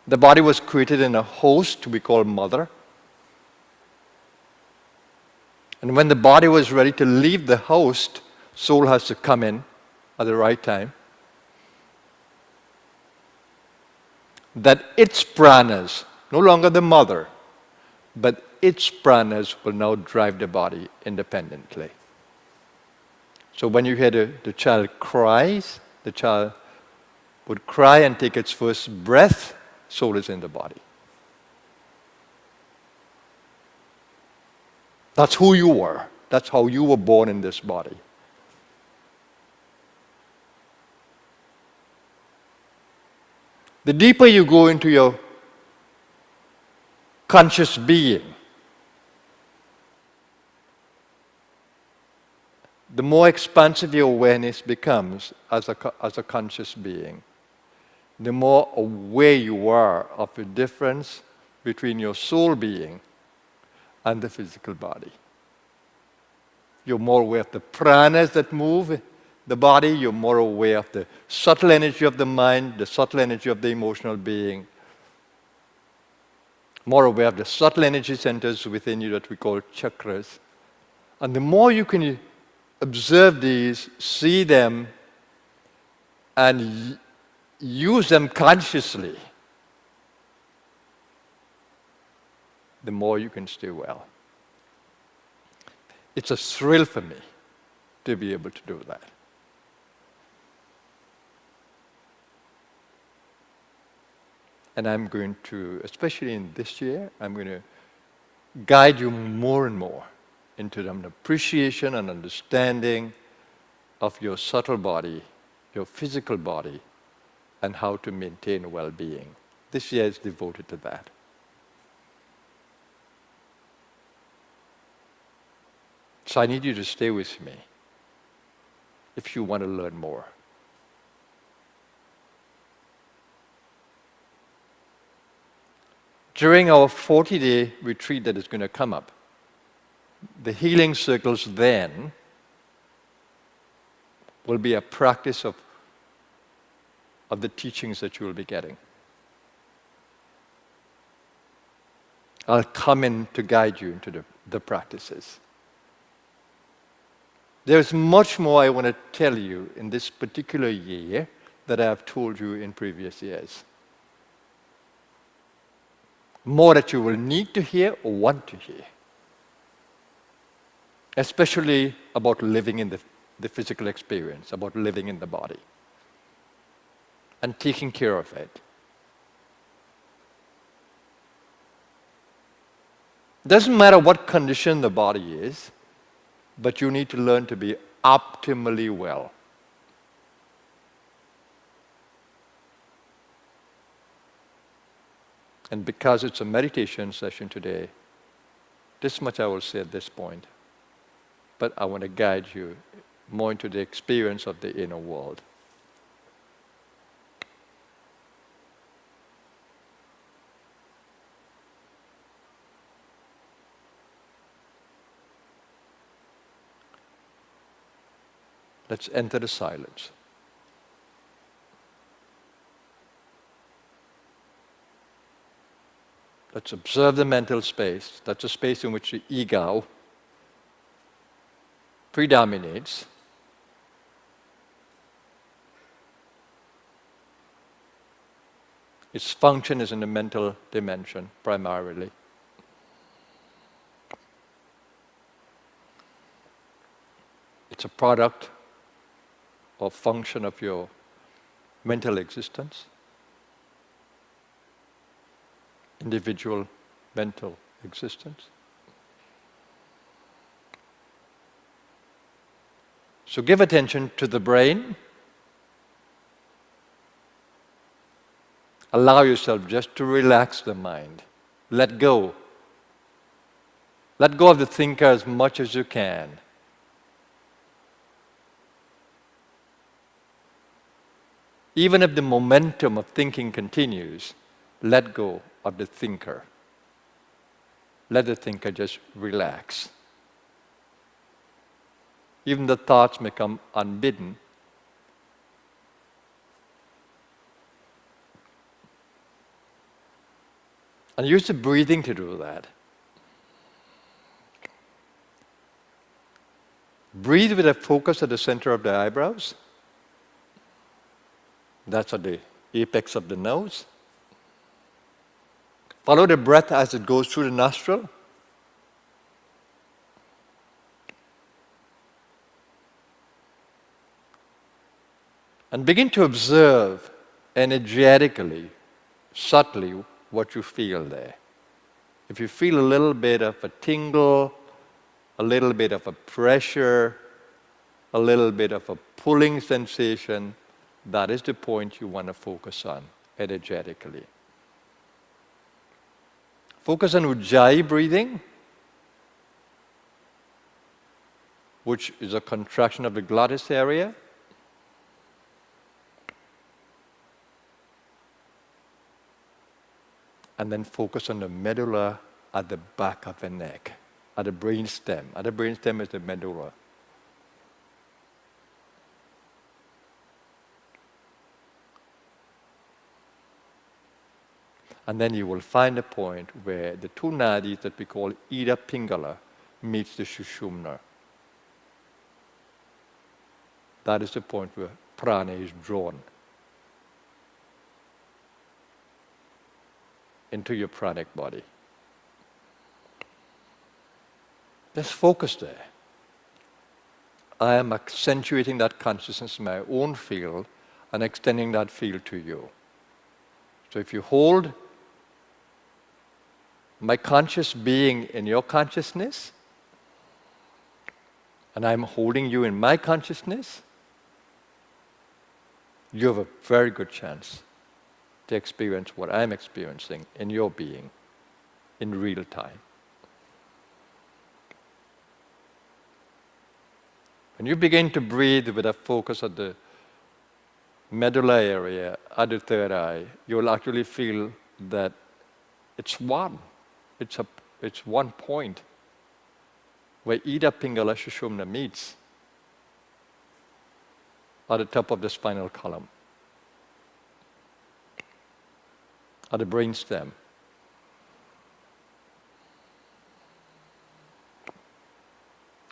The body was created in a host we call mother. And when the body was ready to leave the host, soul has to come in at the right time. That its pranas, no longer the mother, but its pranas will now drive the body independently. So when you hear the child cries, the child would cry and take its first breath, soul is in the body. That's who you were. That's how you were born in this body. The deeper you go into your conscious being, the more expansive your awareness becomes as a conscious being. The more aware you are of the difference between your soul being and the physical body. You're more aware of the pranas that move the body, you're more aware of the subtle energy of the mind, the subtle energy of the emotional being, more aware of the subtle energy centers within you that we call chakras. And the more you can observe these, see them, and use them consciously, the more you can stay well. It's a thrill for me to be able to do that. And I'm going to, especially in this year, I'm going to guide you more and more into an appreciation and understanding of your subtle body, your physical body, and how to maintain well-being. This year is devoted to that. So I need you to stay with me if you want to learn more. during our 40-day retreat that is going to come up, the healing circles then will be a practice of the teachings that you will be getting. I'll come in to guide you into the practices. There's much more I want to tell you in this particular year that I have told you in previous years. More that you will need to hear or want to hear. Especially about living in the physical experience, about living in the body. And taking care of it. Doesn't matter what condition the body is, but you need to learn to be optimally well. And because it's a meditation session today, this much I will say at this point. But I want to guide you more into the experience of the inner world. Let's enter the silence. Let's observe the mental space. That's a space in which the ego predominates. Its function is in the mental dimension primarily. It's a product or function of your mental existence, individual mental existence. So give attention to the brain. Allow yourself just to relax the mind. Let go. Let go of the thinker as much as you can. Even if the momentum of thinking continues, let go of the thinker. Let the thinker just relax. Even the thoughts may come unbidden. And use the breathing to do that. Breathe with a focus at the center of the eyebrows. That's at the apex of the nose. Follow the breath as it goes through the nostril. And begin to observe energetically, subtly, what you feel there. If you feel a little bit of a tingle, a little bit of a pressure, a little bit of a pulling sensation, that is the point you want to focus on energetically. Focus on Ujjayi breathing, which is a contraction of the glottis area. And then focus on the medulla at the back of the neck, at the brain stem. At the brain stem is the medulla. And then you will find a point where the two nadis that we call Ida Pingala meets the Sushumna. That is the point where prana is drawn into your pranic body. Just focus there. I am accentuating that consciousness in my own field and extending that field to you. So if you hold my conscious being in your consciousness, and I'm holding you in my consciousness, you have a very good chance to experience what I'm experiencing in your being in real time. When you begin to breathe with a focus at the medulla area, at the third eye, you will actually feel that It's one. It's one point where Ida Pingala Sushumna meets at the top of the spinal column, at the brainstem.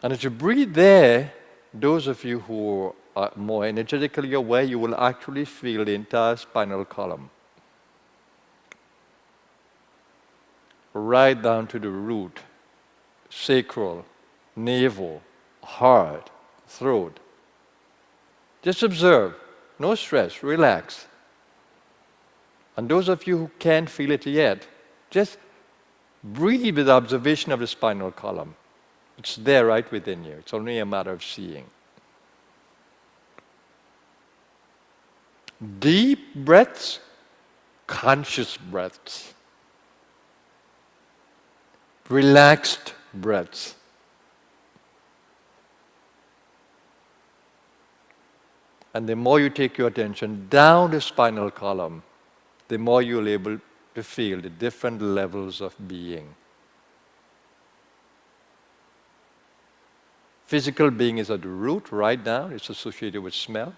And as you breathe there, those of you who are more energetically aware, you will actually feel the entire spinal column, right down to the root, sacral, navel, heart, throat. Just observe, no stress, relax. And those of you who can't feel it yet, just breathe with observation of the spinal column. It's there right within you. It's only a matter of seeing. Deep breaths, conscious breaths. Relaxed breaths. And the more you take your attention down the spinal column, the more you'll be able to feel the different levels of being. Physical being is at the root, right down. It's associated with smell.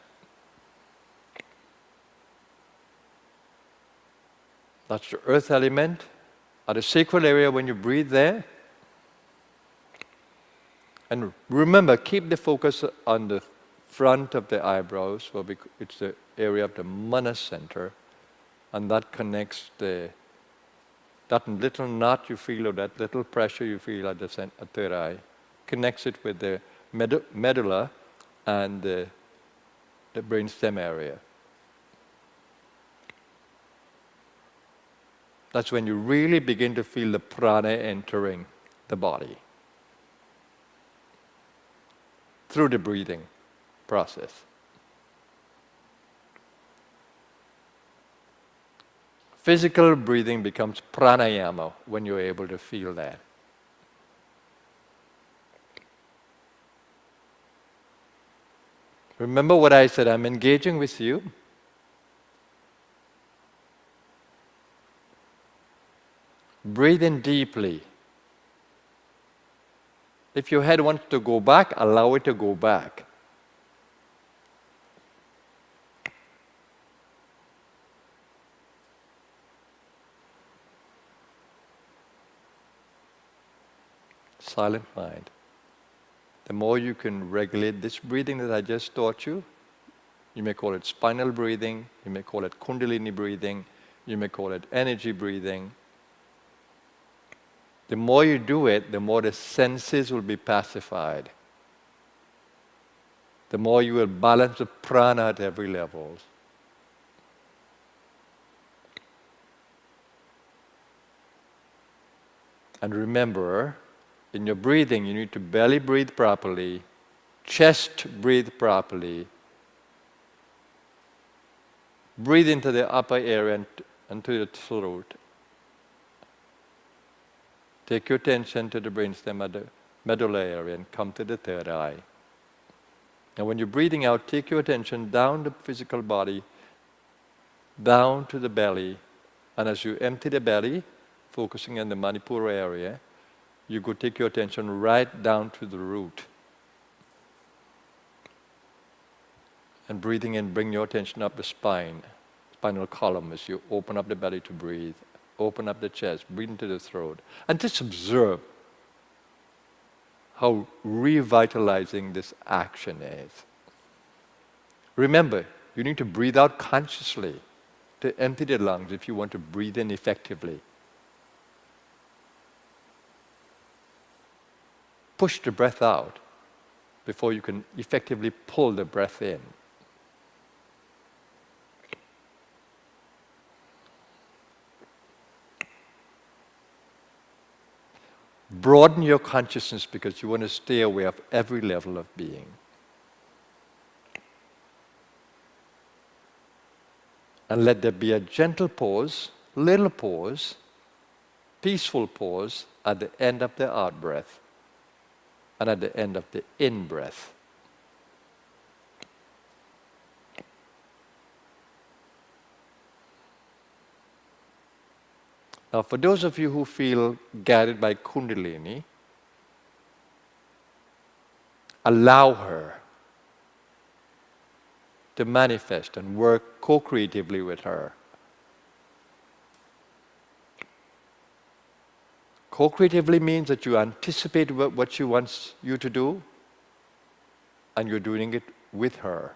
That's the earth element. At the sacral area, when you breathe there, and remember, keep the focus on the front of the eyebrows. It's the area of the mana center, and that connects that little knot you feel, or that little pressure you feel at the third eye, connects it with the medulla and the brainstem area. That's when you really begin to feel the prana entering the body through the breathing process. Physical breathing becomes pranayama when you're able to feel that. Remember what I said, I'm engaging with you. Breathe in deeply. If your head wants to go back, allow it to go back. Silent mind. The more you can regulate this breathing that I just taught you, you may call it spinal breathing, you may call it kundalini breathing, you may call it energy breathing. The more you do it, the more the senses will be pacified. The more you will balance the prana at every level. And remember, in your breathing, you need to belly breathe properly, chest breathe properly, breathe into the upper area and to the throat. Take your attention to the brainstem at the medulla area and come to the third eye. And when you're breathing out, take your attention down the physical body, down to the belly. And as you empty the belly, focusing on the Manipura area, you go take your attention right down to the root. And breathing in, bring your attention up the spinal column as you open up the belly to breathe. Open up the chest, breathe into the throat. And just observe how revitalizing this action is. Remember, you need to breathe out consciously to empty the lungs if you want to breathe in effectively. Push the breath out before you can effectively pull the breath in. Broaden your consciousness because you want to stay aware of every level of being. And let there be a gentle pause, little pause, peaceful pause at the end of the out breath and at the end of the in breath. Now, for those of you who feel guided by Kundalini, allow her to manifest and work co-creatively with her. Co-creatively means that you anticipate what she wants you to do, and you're doing it with her.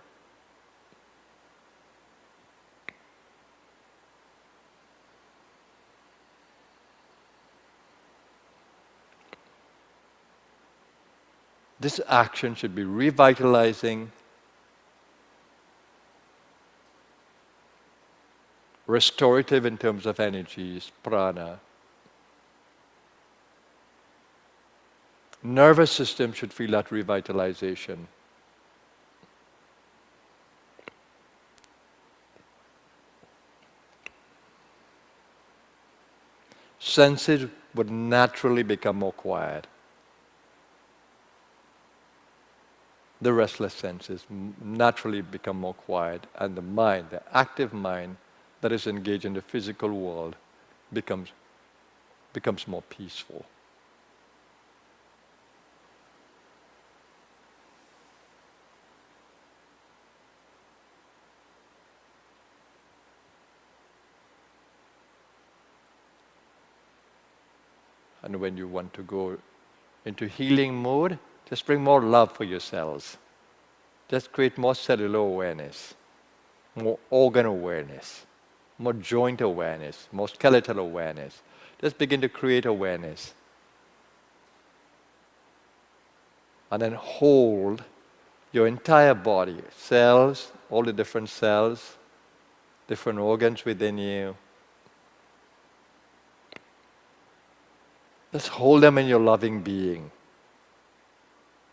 This action should be revitalizing, restorative in terms of energies, prana. Nervous system should feel that revitalization. Senses would naturally become more quiet. The restless senses naturally become more quiet, and the mind, the active mind that is engaged in the physical world, becomes more peaceful. And when you want to go into healing mode, just bring more love for your cells. Just create more cellular awareness, more organ awareness, more joint awareness, more skeletal awareness. Just begin to create awareness. And then hold your entire body, cells, all the different cells, different organs within you. Just hold them in your loving being,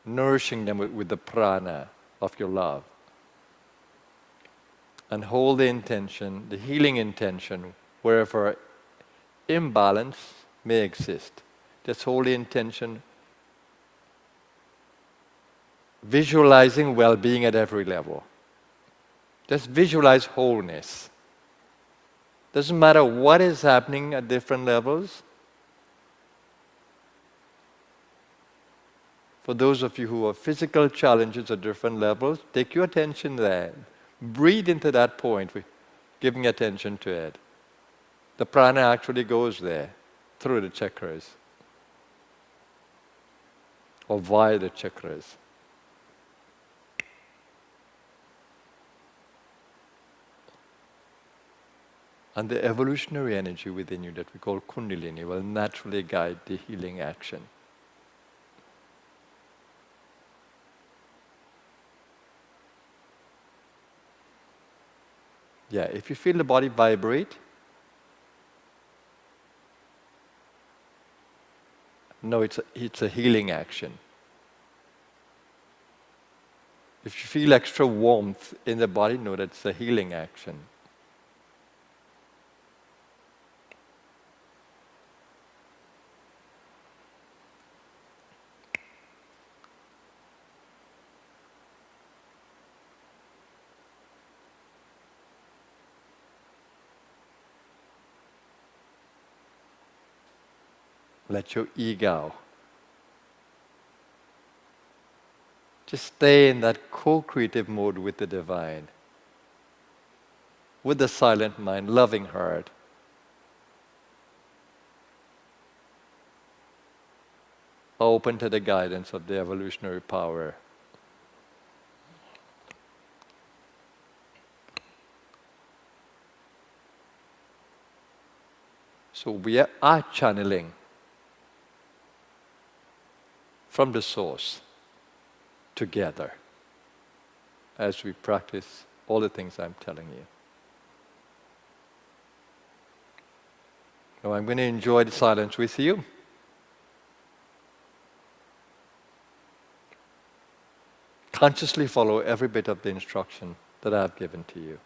nourishing them with the prana of your love. And hold the intention, the healing intention, wherever imbalance may exist. Just hold the intention, visualizing well-being at every level. Just visualize wholeness. Doesn't matter what is happening at different levels. For those of you who have physical challenges at different levels, take your attention there. Breathe into that point, giving attention to it. The prana actually goes there, through the chakras, or via the chakras. And the evolutionary energy within you that we call Kundalini will naturally guide the healing action. Yeah, if you feel the body vibrate, no, it's a healing action. If you feel extra warmth in the body, no, that's a healing action. Let your ego just stay in that co-creative mode with the divine, with the silent mind, loving heart. Open to the guidance of the evolutionary power. So we are channeling from the source together as we practice all the things I'm telling you. Now I'm going to enjoy the silence with you. Consciously follow every bit of the instruction that I've given to you.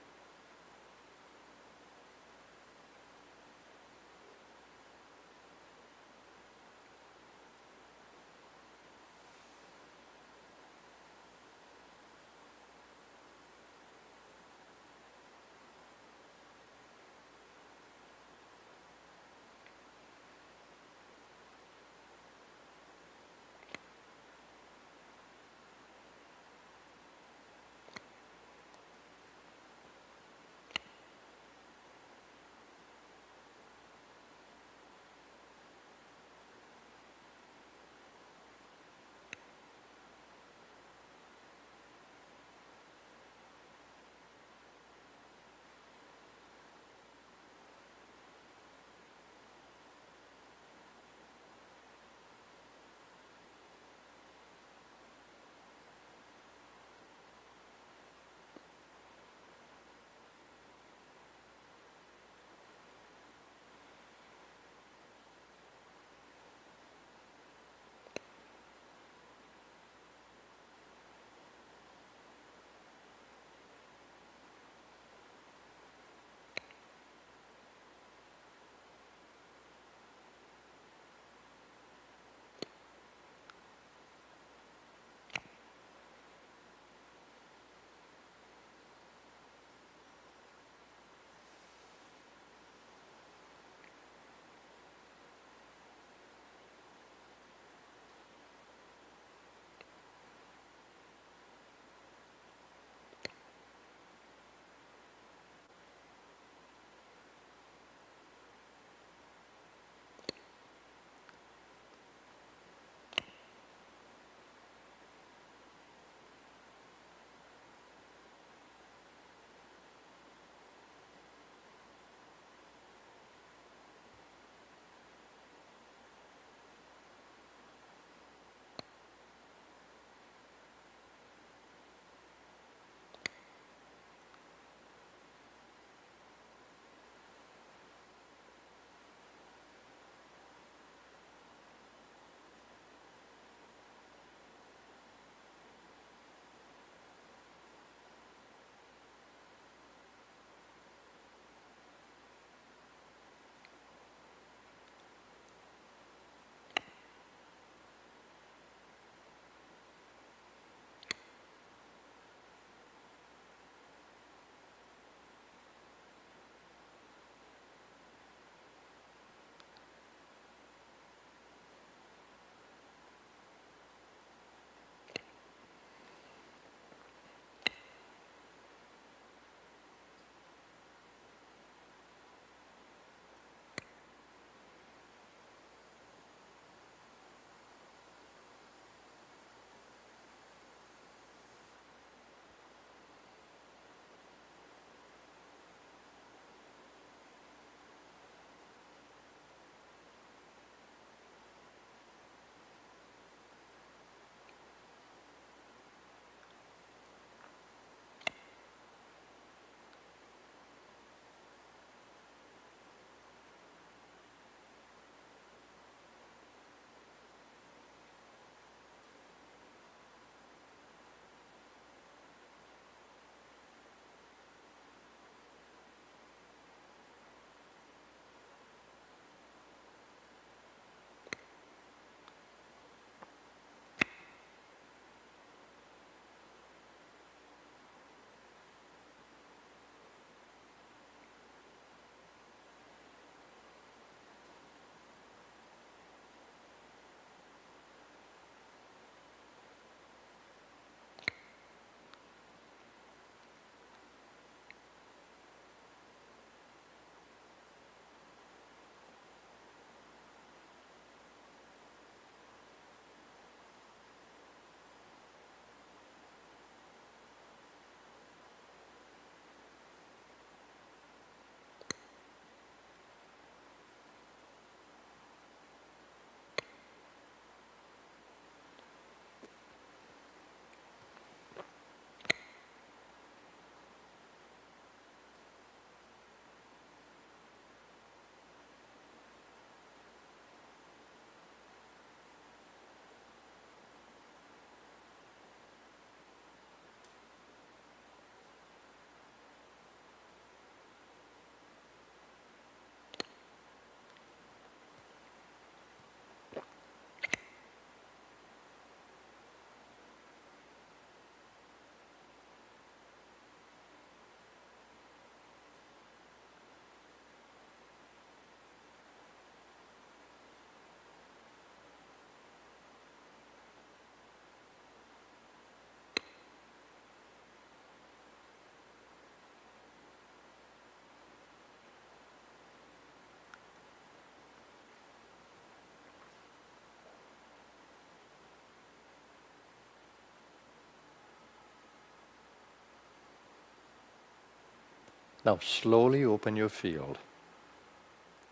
Now slowly open your field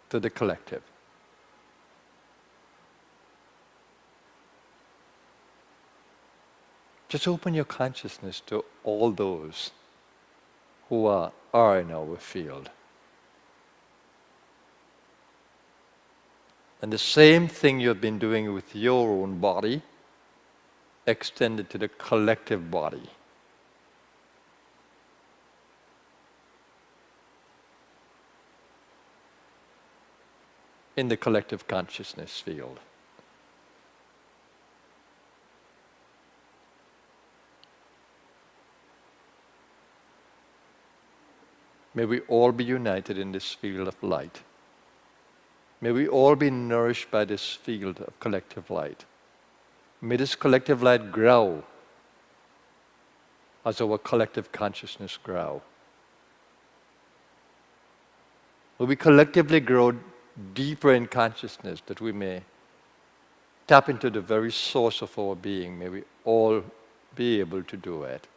to the collective. Just open your consciousness to all those who are in our field. And the same thing you've been doing with your own body, extend it to the collective body. In the collective consciousness field. May we all be united in this field of light. May we all be nourished by this field of collective light. May this collective light grow as our collective consciousness grow. May we collectively grow deeper in consciousness that we may tap into the very source of our being. May we all be able to do it.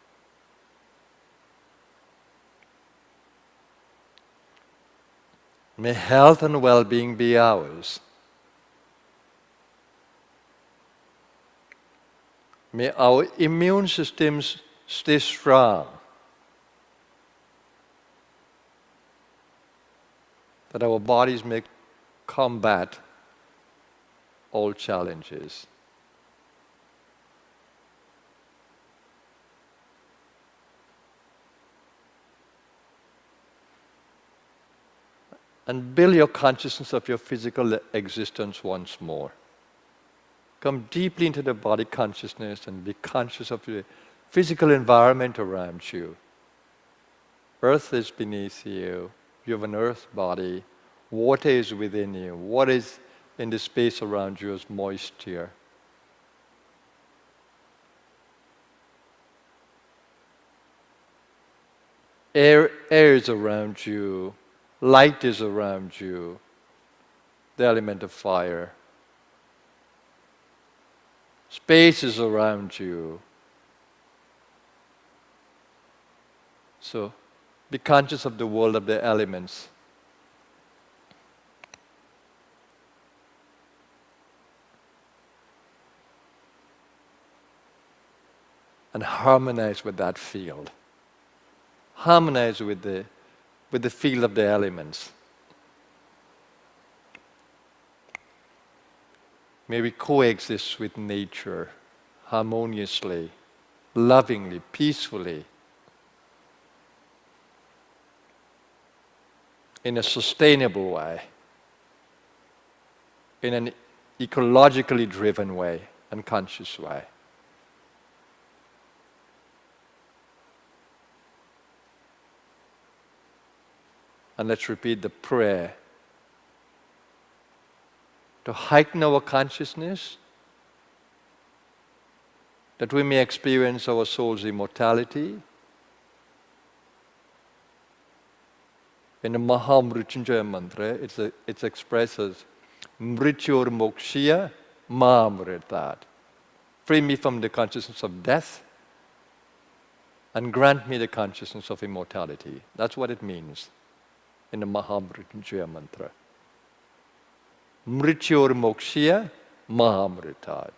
May health and well-being be ours. May our immune systems stay strong. That our bodies may combat all challenges. And build your consciousness of your physical existence once more. Come deeply into the body consciousness and be conscious of the physical environment around you. Earth is beneath you. You have an earth body. Water is within you. What is in the space around you is moisture. Air is around you. Light is around you. The element of fire. Space is around you. So, be conscious of the world of the elements. And harmonize with that field. Harmonize with the field of the elements. May we coexist with nature harmoniously, lovingly, peacefully, in a sustainable way, in an ecologically driven way and conscious way. And let's repeat the prayer to heighten our consciousness, that we may experience our soul's immortality. In the Mahamrityunjaya mantra, it's expressed as Mrityor Mokshya Mahamritat. Free me from the consciousness of death and grant me the consciousness of immortality. That's what it means in the Mahamrityunjaya mantra. Mrityor Mokshya Mahamritat.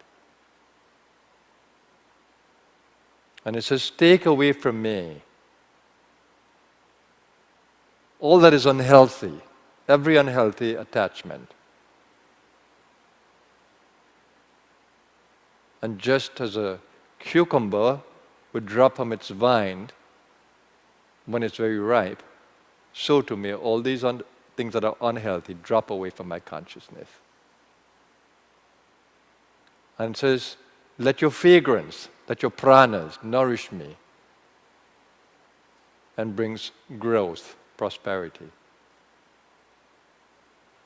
And it says, take away from me all that is unhealthy, every unhealthy attachment. And just as a cucumber would drop from its vine when it's very ripe, so to me, all these things that are unhealthy drop away from my consciousness. And it says, let your fragrance, let your pranas nourish me and brings growth, prosperity.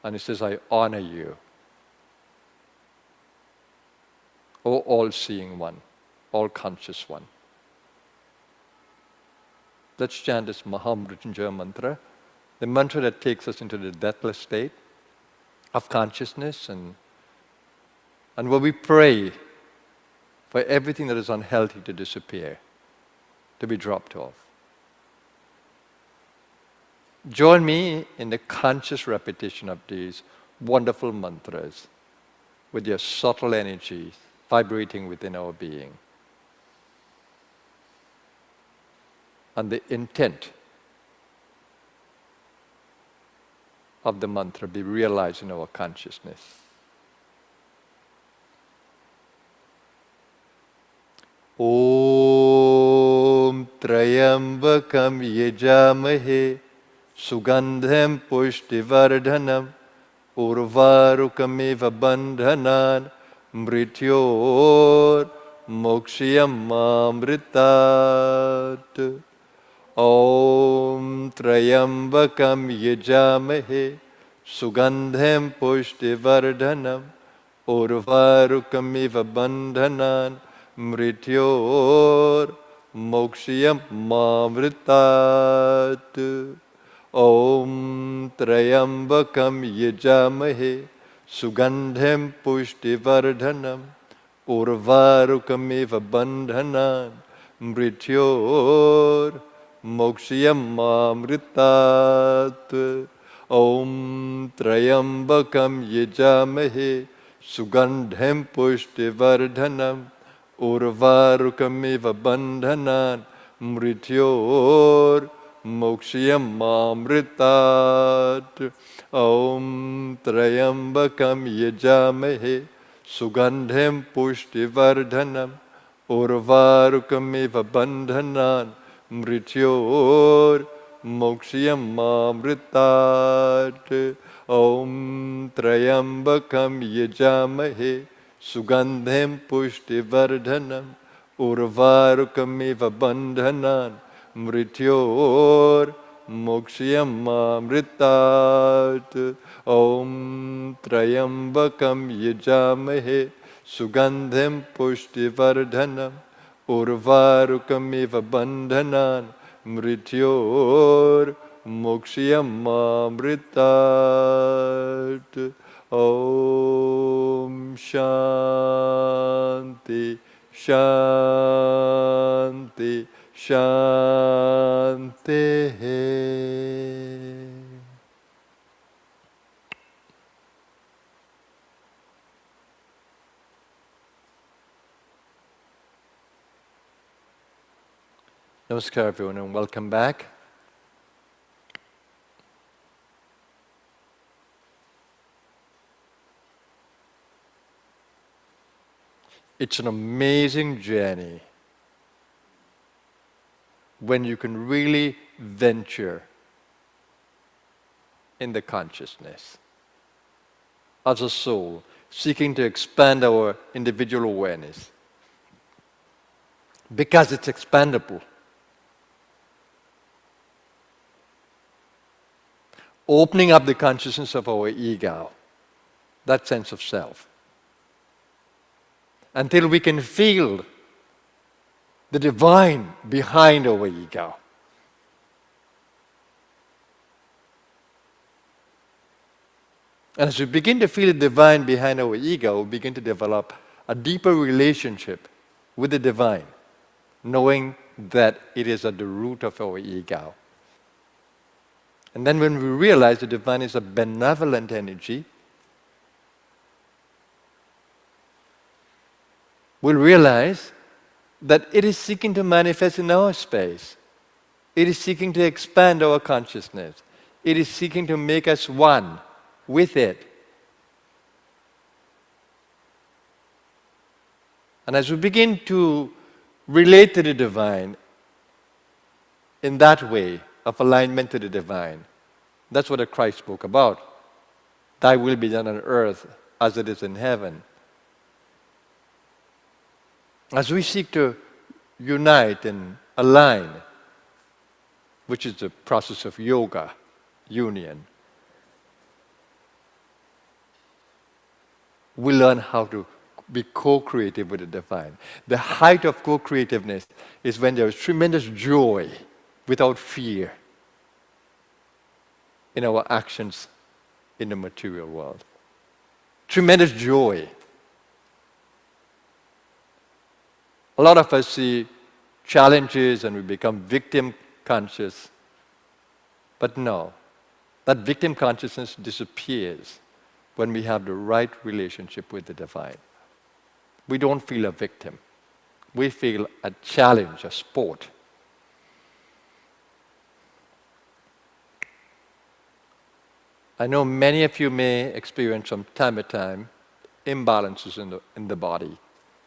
And it says, I honor you, O all-seeing one, all-conscious one. Let's chant this Mahamrityunjaya mantra, the mantra that takes us into the deathless state of consciousness, and where we pray for everything that is unhealthy to disappear, to be dropped off. Join me in the conscious repetition of these wonderful mantras with your subtle energies vibrating within our being. And the intent of the mantra be realized in our consciousness. Om Trayambakam Yajamahe Sugandham Pushtivardhanam Urvarukamiva Bandhanan Mrityor Mokshiyam Amritat. Om Trayambakam Yajamahe Sugandham Pushtivardhanam Urvarukamiva Bandhanan Mrityor Mokshiyam Mamritat. Om Trayambakam Yajamahe Sugandham Pushtivardhanam Urvarukamiva Bandhanan Mrityor Mokshiyam Mamritat. Om Trayambakam Yajamahe Sugandham Pushtivardhanam Urvarukamiva Bandhanan Mrityor Mokshiyam Amritat. Om Trayambakam Yajamahe Sugandham Pushtivardhanam Urvarukamiva Bandhanan Mrityor Mokshiyam Amritat. Om Trayambakam Yajamahe Sugandham Pushtivardhanam Urvarukamiva Bandhanan Mrityor Mokshiyam Amritat. Om Trayambakam Yajamahe Sugandham Pushtivardhanam Urvarukamiva Bandhanan Mrityor Mokshiyam Amritat. Om Shanti Shanti Shanti. Namaskar everyone and welcome back. It's an amazing journey when you can really venture in the consciousness as a soul, seeking to expand our individual awareness. Because it's expandable. Opening up the consciousness of our ego, that sense of self, until we can feel the divine behind our ego. And as we begin to feel the divine behind our ego, we begin to develop a deeper relationship with the divine, knowing that it is at the root of our ego. And then when we realize the divine is a benevolent energy, we'll realize that it is seeking to manifest in our space. It is seeking to expand our consciousness. It is seeking to make us one with it. And as we begin to relate to the divine in that way of alignment to the divine, that's what the Christ spoke about. Thy will be done on earth as it is in heaven. As we seek to unite and align, which is the process of yoga, union, we learn how to be co-creative with the divine. The height of co-creativeness is when there is tremendous joy without fear in our actions in the material world. Tremendous joy. A lot of us see challenges and we become victim conscious. But no, that victim consciousness disappears when we have the right relationship with the divine. We don't feel a victim. We feel a challenge, a sport. I know many of you may experience from time to time imbalances in the body,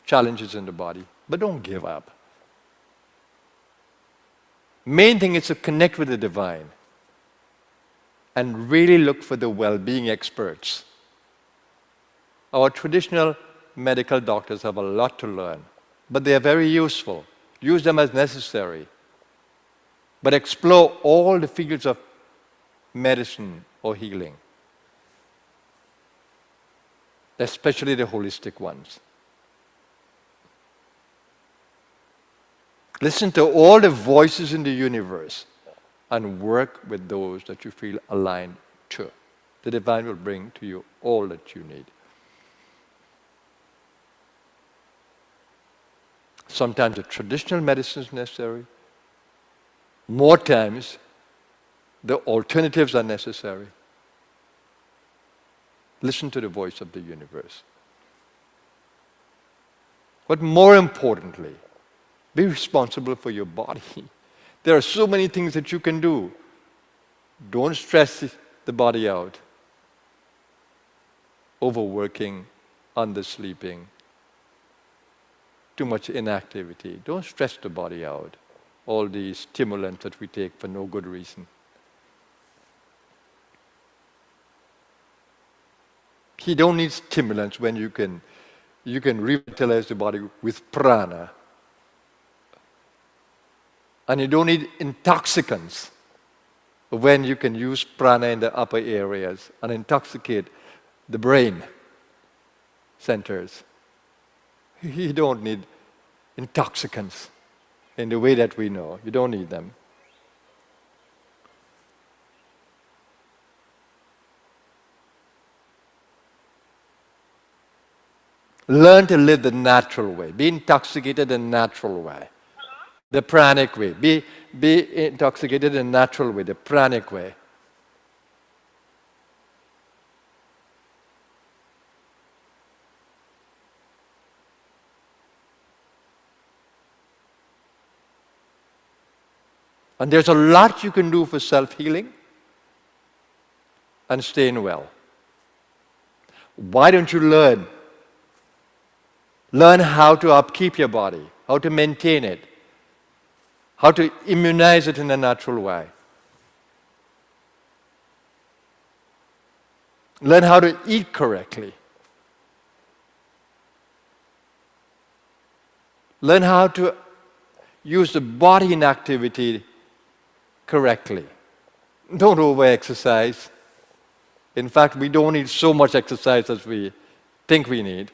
challenges in the body, but don't give up. Main thing is to connect with the divine and really look for the well-being experts. Our traditional medical doctors have a lot to learn, but they are very useful. Use them as necessary. But explore all the fields of medicine or healing, especially the holistic ones. Listen to all the voices in the universe and work with those that you feel aligned to. The divine will bring to you all that you need. Sometimes the traditional medicine is necessary. More times, the alternatives are necessary. Listen to the voice of the universe. But more importantly, be responsible for your body. There are so many things that you can do. Don't stress the body out. Overworking, undersleeping, too much inactivity. Don't stress the body out. All these stimulants that we take for no good reason. You don't need stimulants when you can revitalize the body with prana. And you don't need intoxicants when you can use prana in the upper areas and intoxicate the brain centers. You don't need intoxicants in the way that we know. You don't need them. Learn to live the natural way. Be intoxicated in the natural way. The pranic way. Be intoxicated in the natural way, the pranic way. And there's a lot you can do for self-healing and staying well. Why don't you learn? Learn how to upkeep your body, how to maintain it, how to immunize it in a natural way. Learn how to eat correctly. Learn how to use the body in activity correctly. Don't over-exercise. In fact, we don't need so much exercise as we think we need.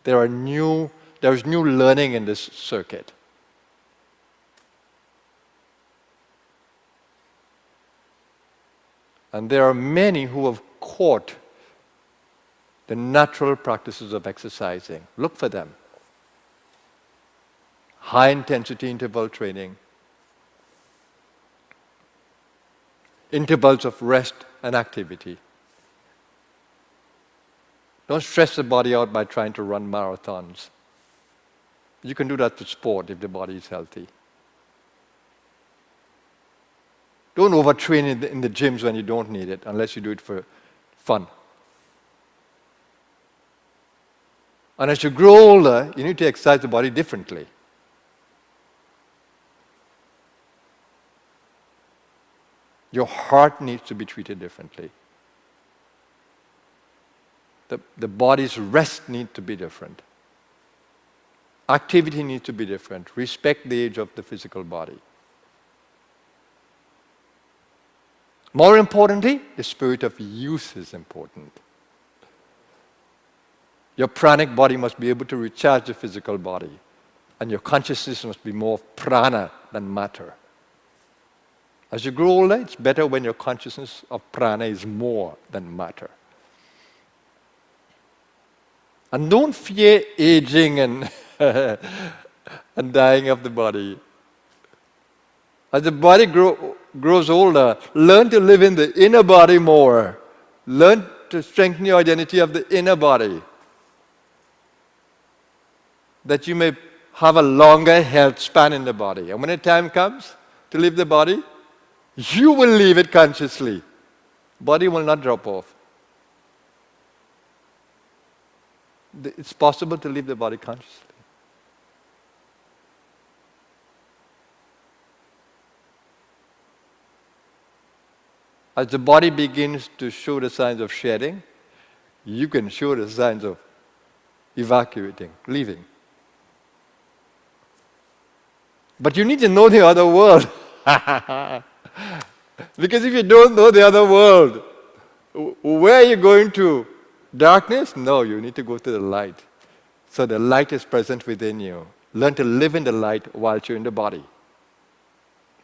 There's new learning in this circuit. And there are many who have caught the natural practices of exercising. Look for them. High intensity interval training, intervals of rest and activity. Don't stress the body out by trying to run marathons. You can do that with sport if the body is healthy. Don't overtrain in the gyms when you don't need it, unless you do it for fun. And as you grow older, you need to exercise the body differently. Your heart needs to be treated differently. The body's rest needs to be different. Activity needs to be different. Respect the age of the physical body. More importantly, the spirit of use is important. Your pranic body must be able to recharge the physical body, and your consciousness must be more prana than matter. As you grow older, it's better when your consciousness of prana is more than matter. And don't fear aging and, and dying of the body. As the body grows older, learn to live in the inner body more. Learn to strengthen your identity of the inner body, that you may have a longer health span in the body. And when the time comes to leave the body, you will leave it consciously. Body will not drop off. It's possible to leave the body consciously. As the body begins to show the signs of shedding, you can show the signs of evacuating, leaving. But you need to know the other world. Because if you don't know the other world, where are you going to? Darkness? No, you need to go to the light. So the light is present within you. Learn to live in the light while you're in the body.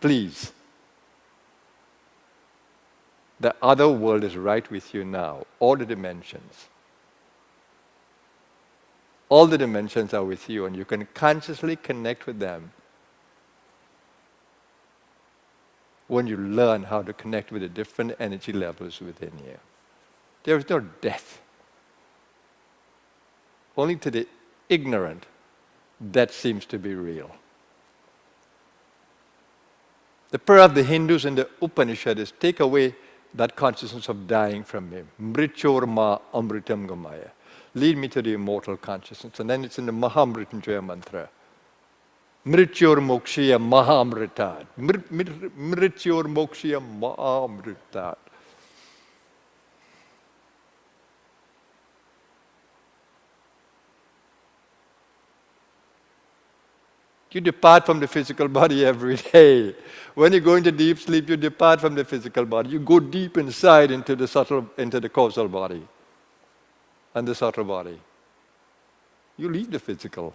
Please. The other world is right with you now. All the dimensions. All the dimensions are with you, and you can consciously connect with them when you learn how to connect with the different energy levels within you. There is no death. Only to the ignorant, that seems to be real. The prayer of the Hindus in the Upanishad is take away that consciousness of dying from me. Mrityorma amritam gamaya. Lead me to the immortal consciousness. And then it's in the Mahamrityunjaya mantra. Mrityor mokshya mahamritat. Mrityor mokshya mahamritat. You depart from the physical body every day. When you go into deep sleep, you depart from the physical body. You go deep inside into the causal body and the subtle body. You leave the physical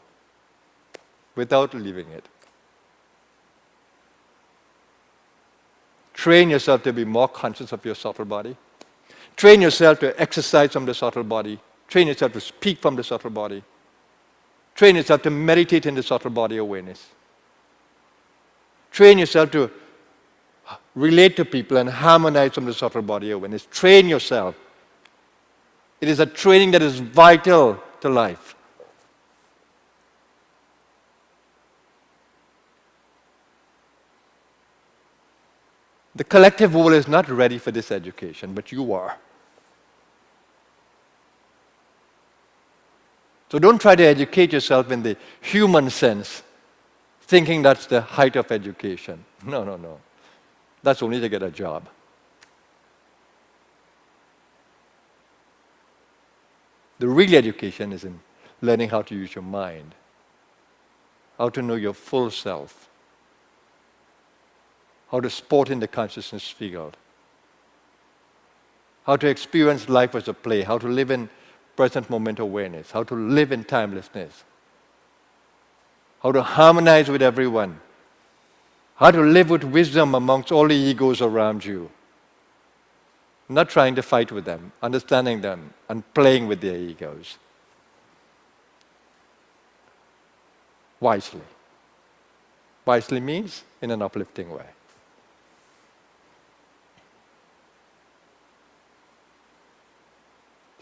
without leaving it. Train yourself to be more conscious of your subtle body. Train yourself to exercise from the subtle body. Train yourself to speak from the subtle body. Train yourself to meditate in the subtle body awareness. Train yourself to relate to people and harmonize from the subtle body awareness. Train yourself. It is a training that is vital to life. The collective world is not ready for this education, but you are. So don't try to educate yourself in the human sense, thinking that's the height of education. No, no, no. That's only to get a job. The real education is in learning how to use your mind, how to know your full self, how to sport in the consciousness field, how to experience life as a play, how to live in present moment awareness, how to live in timelessness, how to harmonize with everyone, how to live with wisdom amongst all the egos around you, not trying to fight with them, understanding them, and playing with their egos. Wisely. Wisely means in an uplifting way.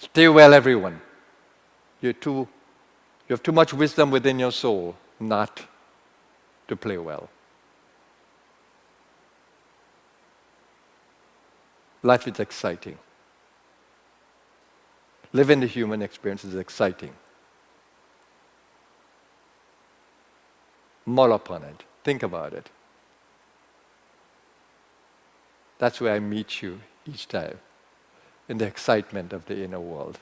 Stay well, everyone. You have too much wisdom within your soul not to play well. Life is exciting. Living the human experience is exciting. Mull upon it. Think about it. That's where I meet you each time, in the excitement of the inner world.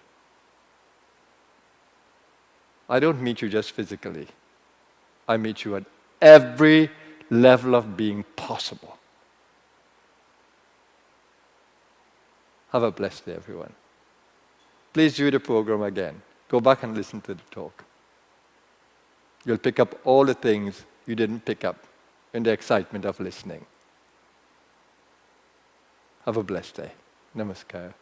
I don't meet you just physically. I meet you at every level of being possible. Have a blessed day, everyone. Please view the program again. Go back and listen to the talk. You'll pick up all the things you didn't pick up in the excitement of listening. Have a blessed day. Namaskar.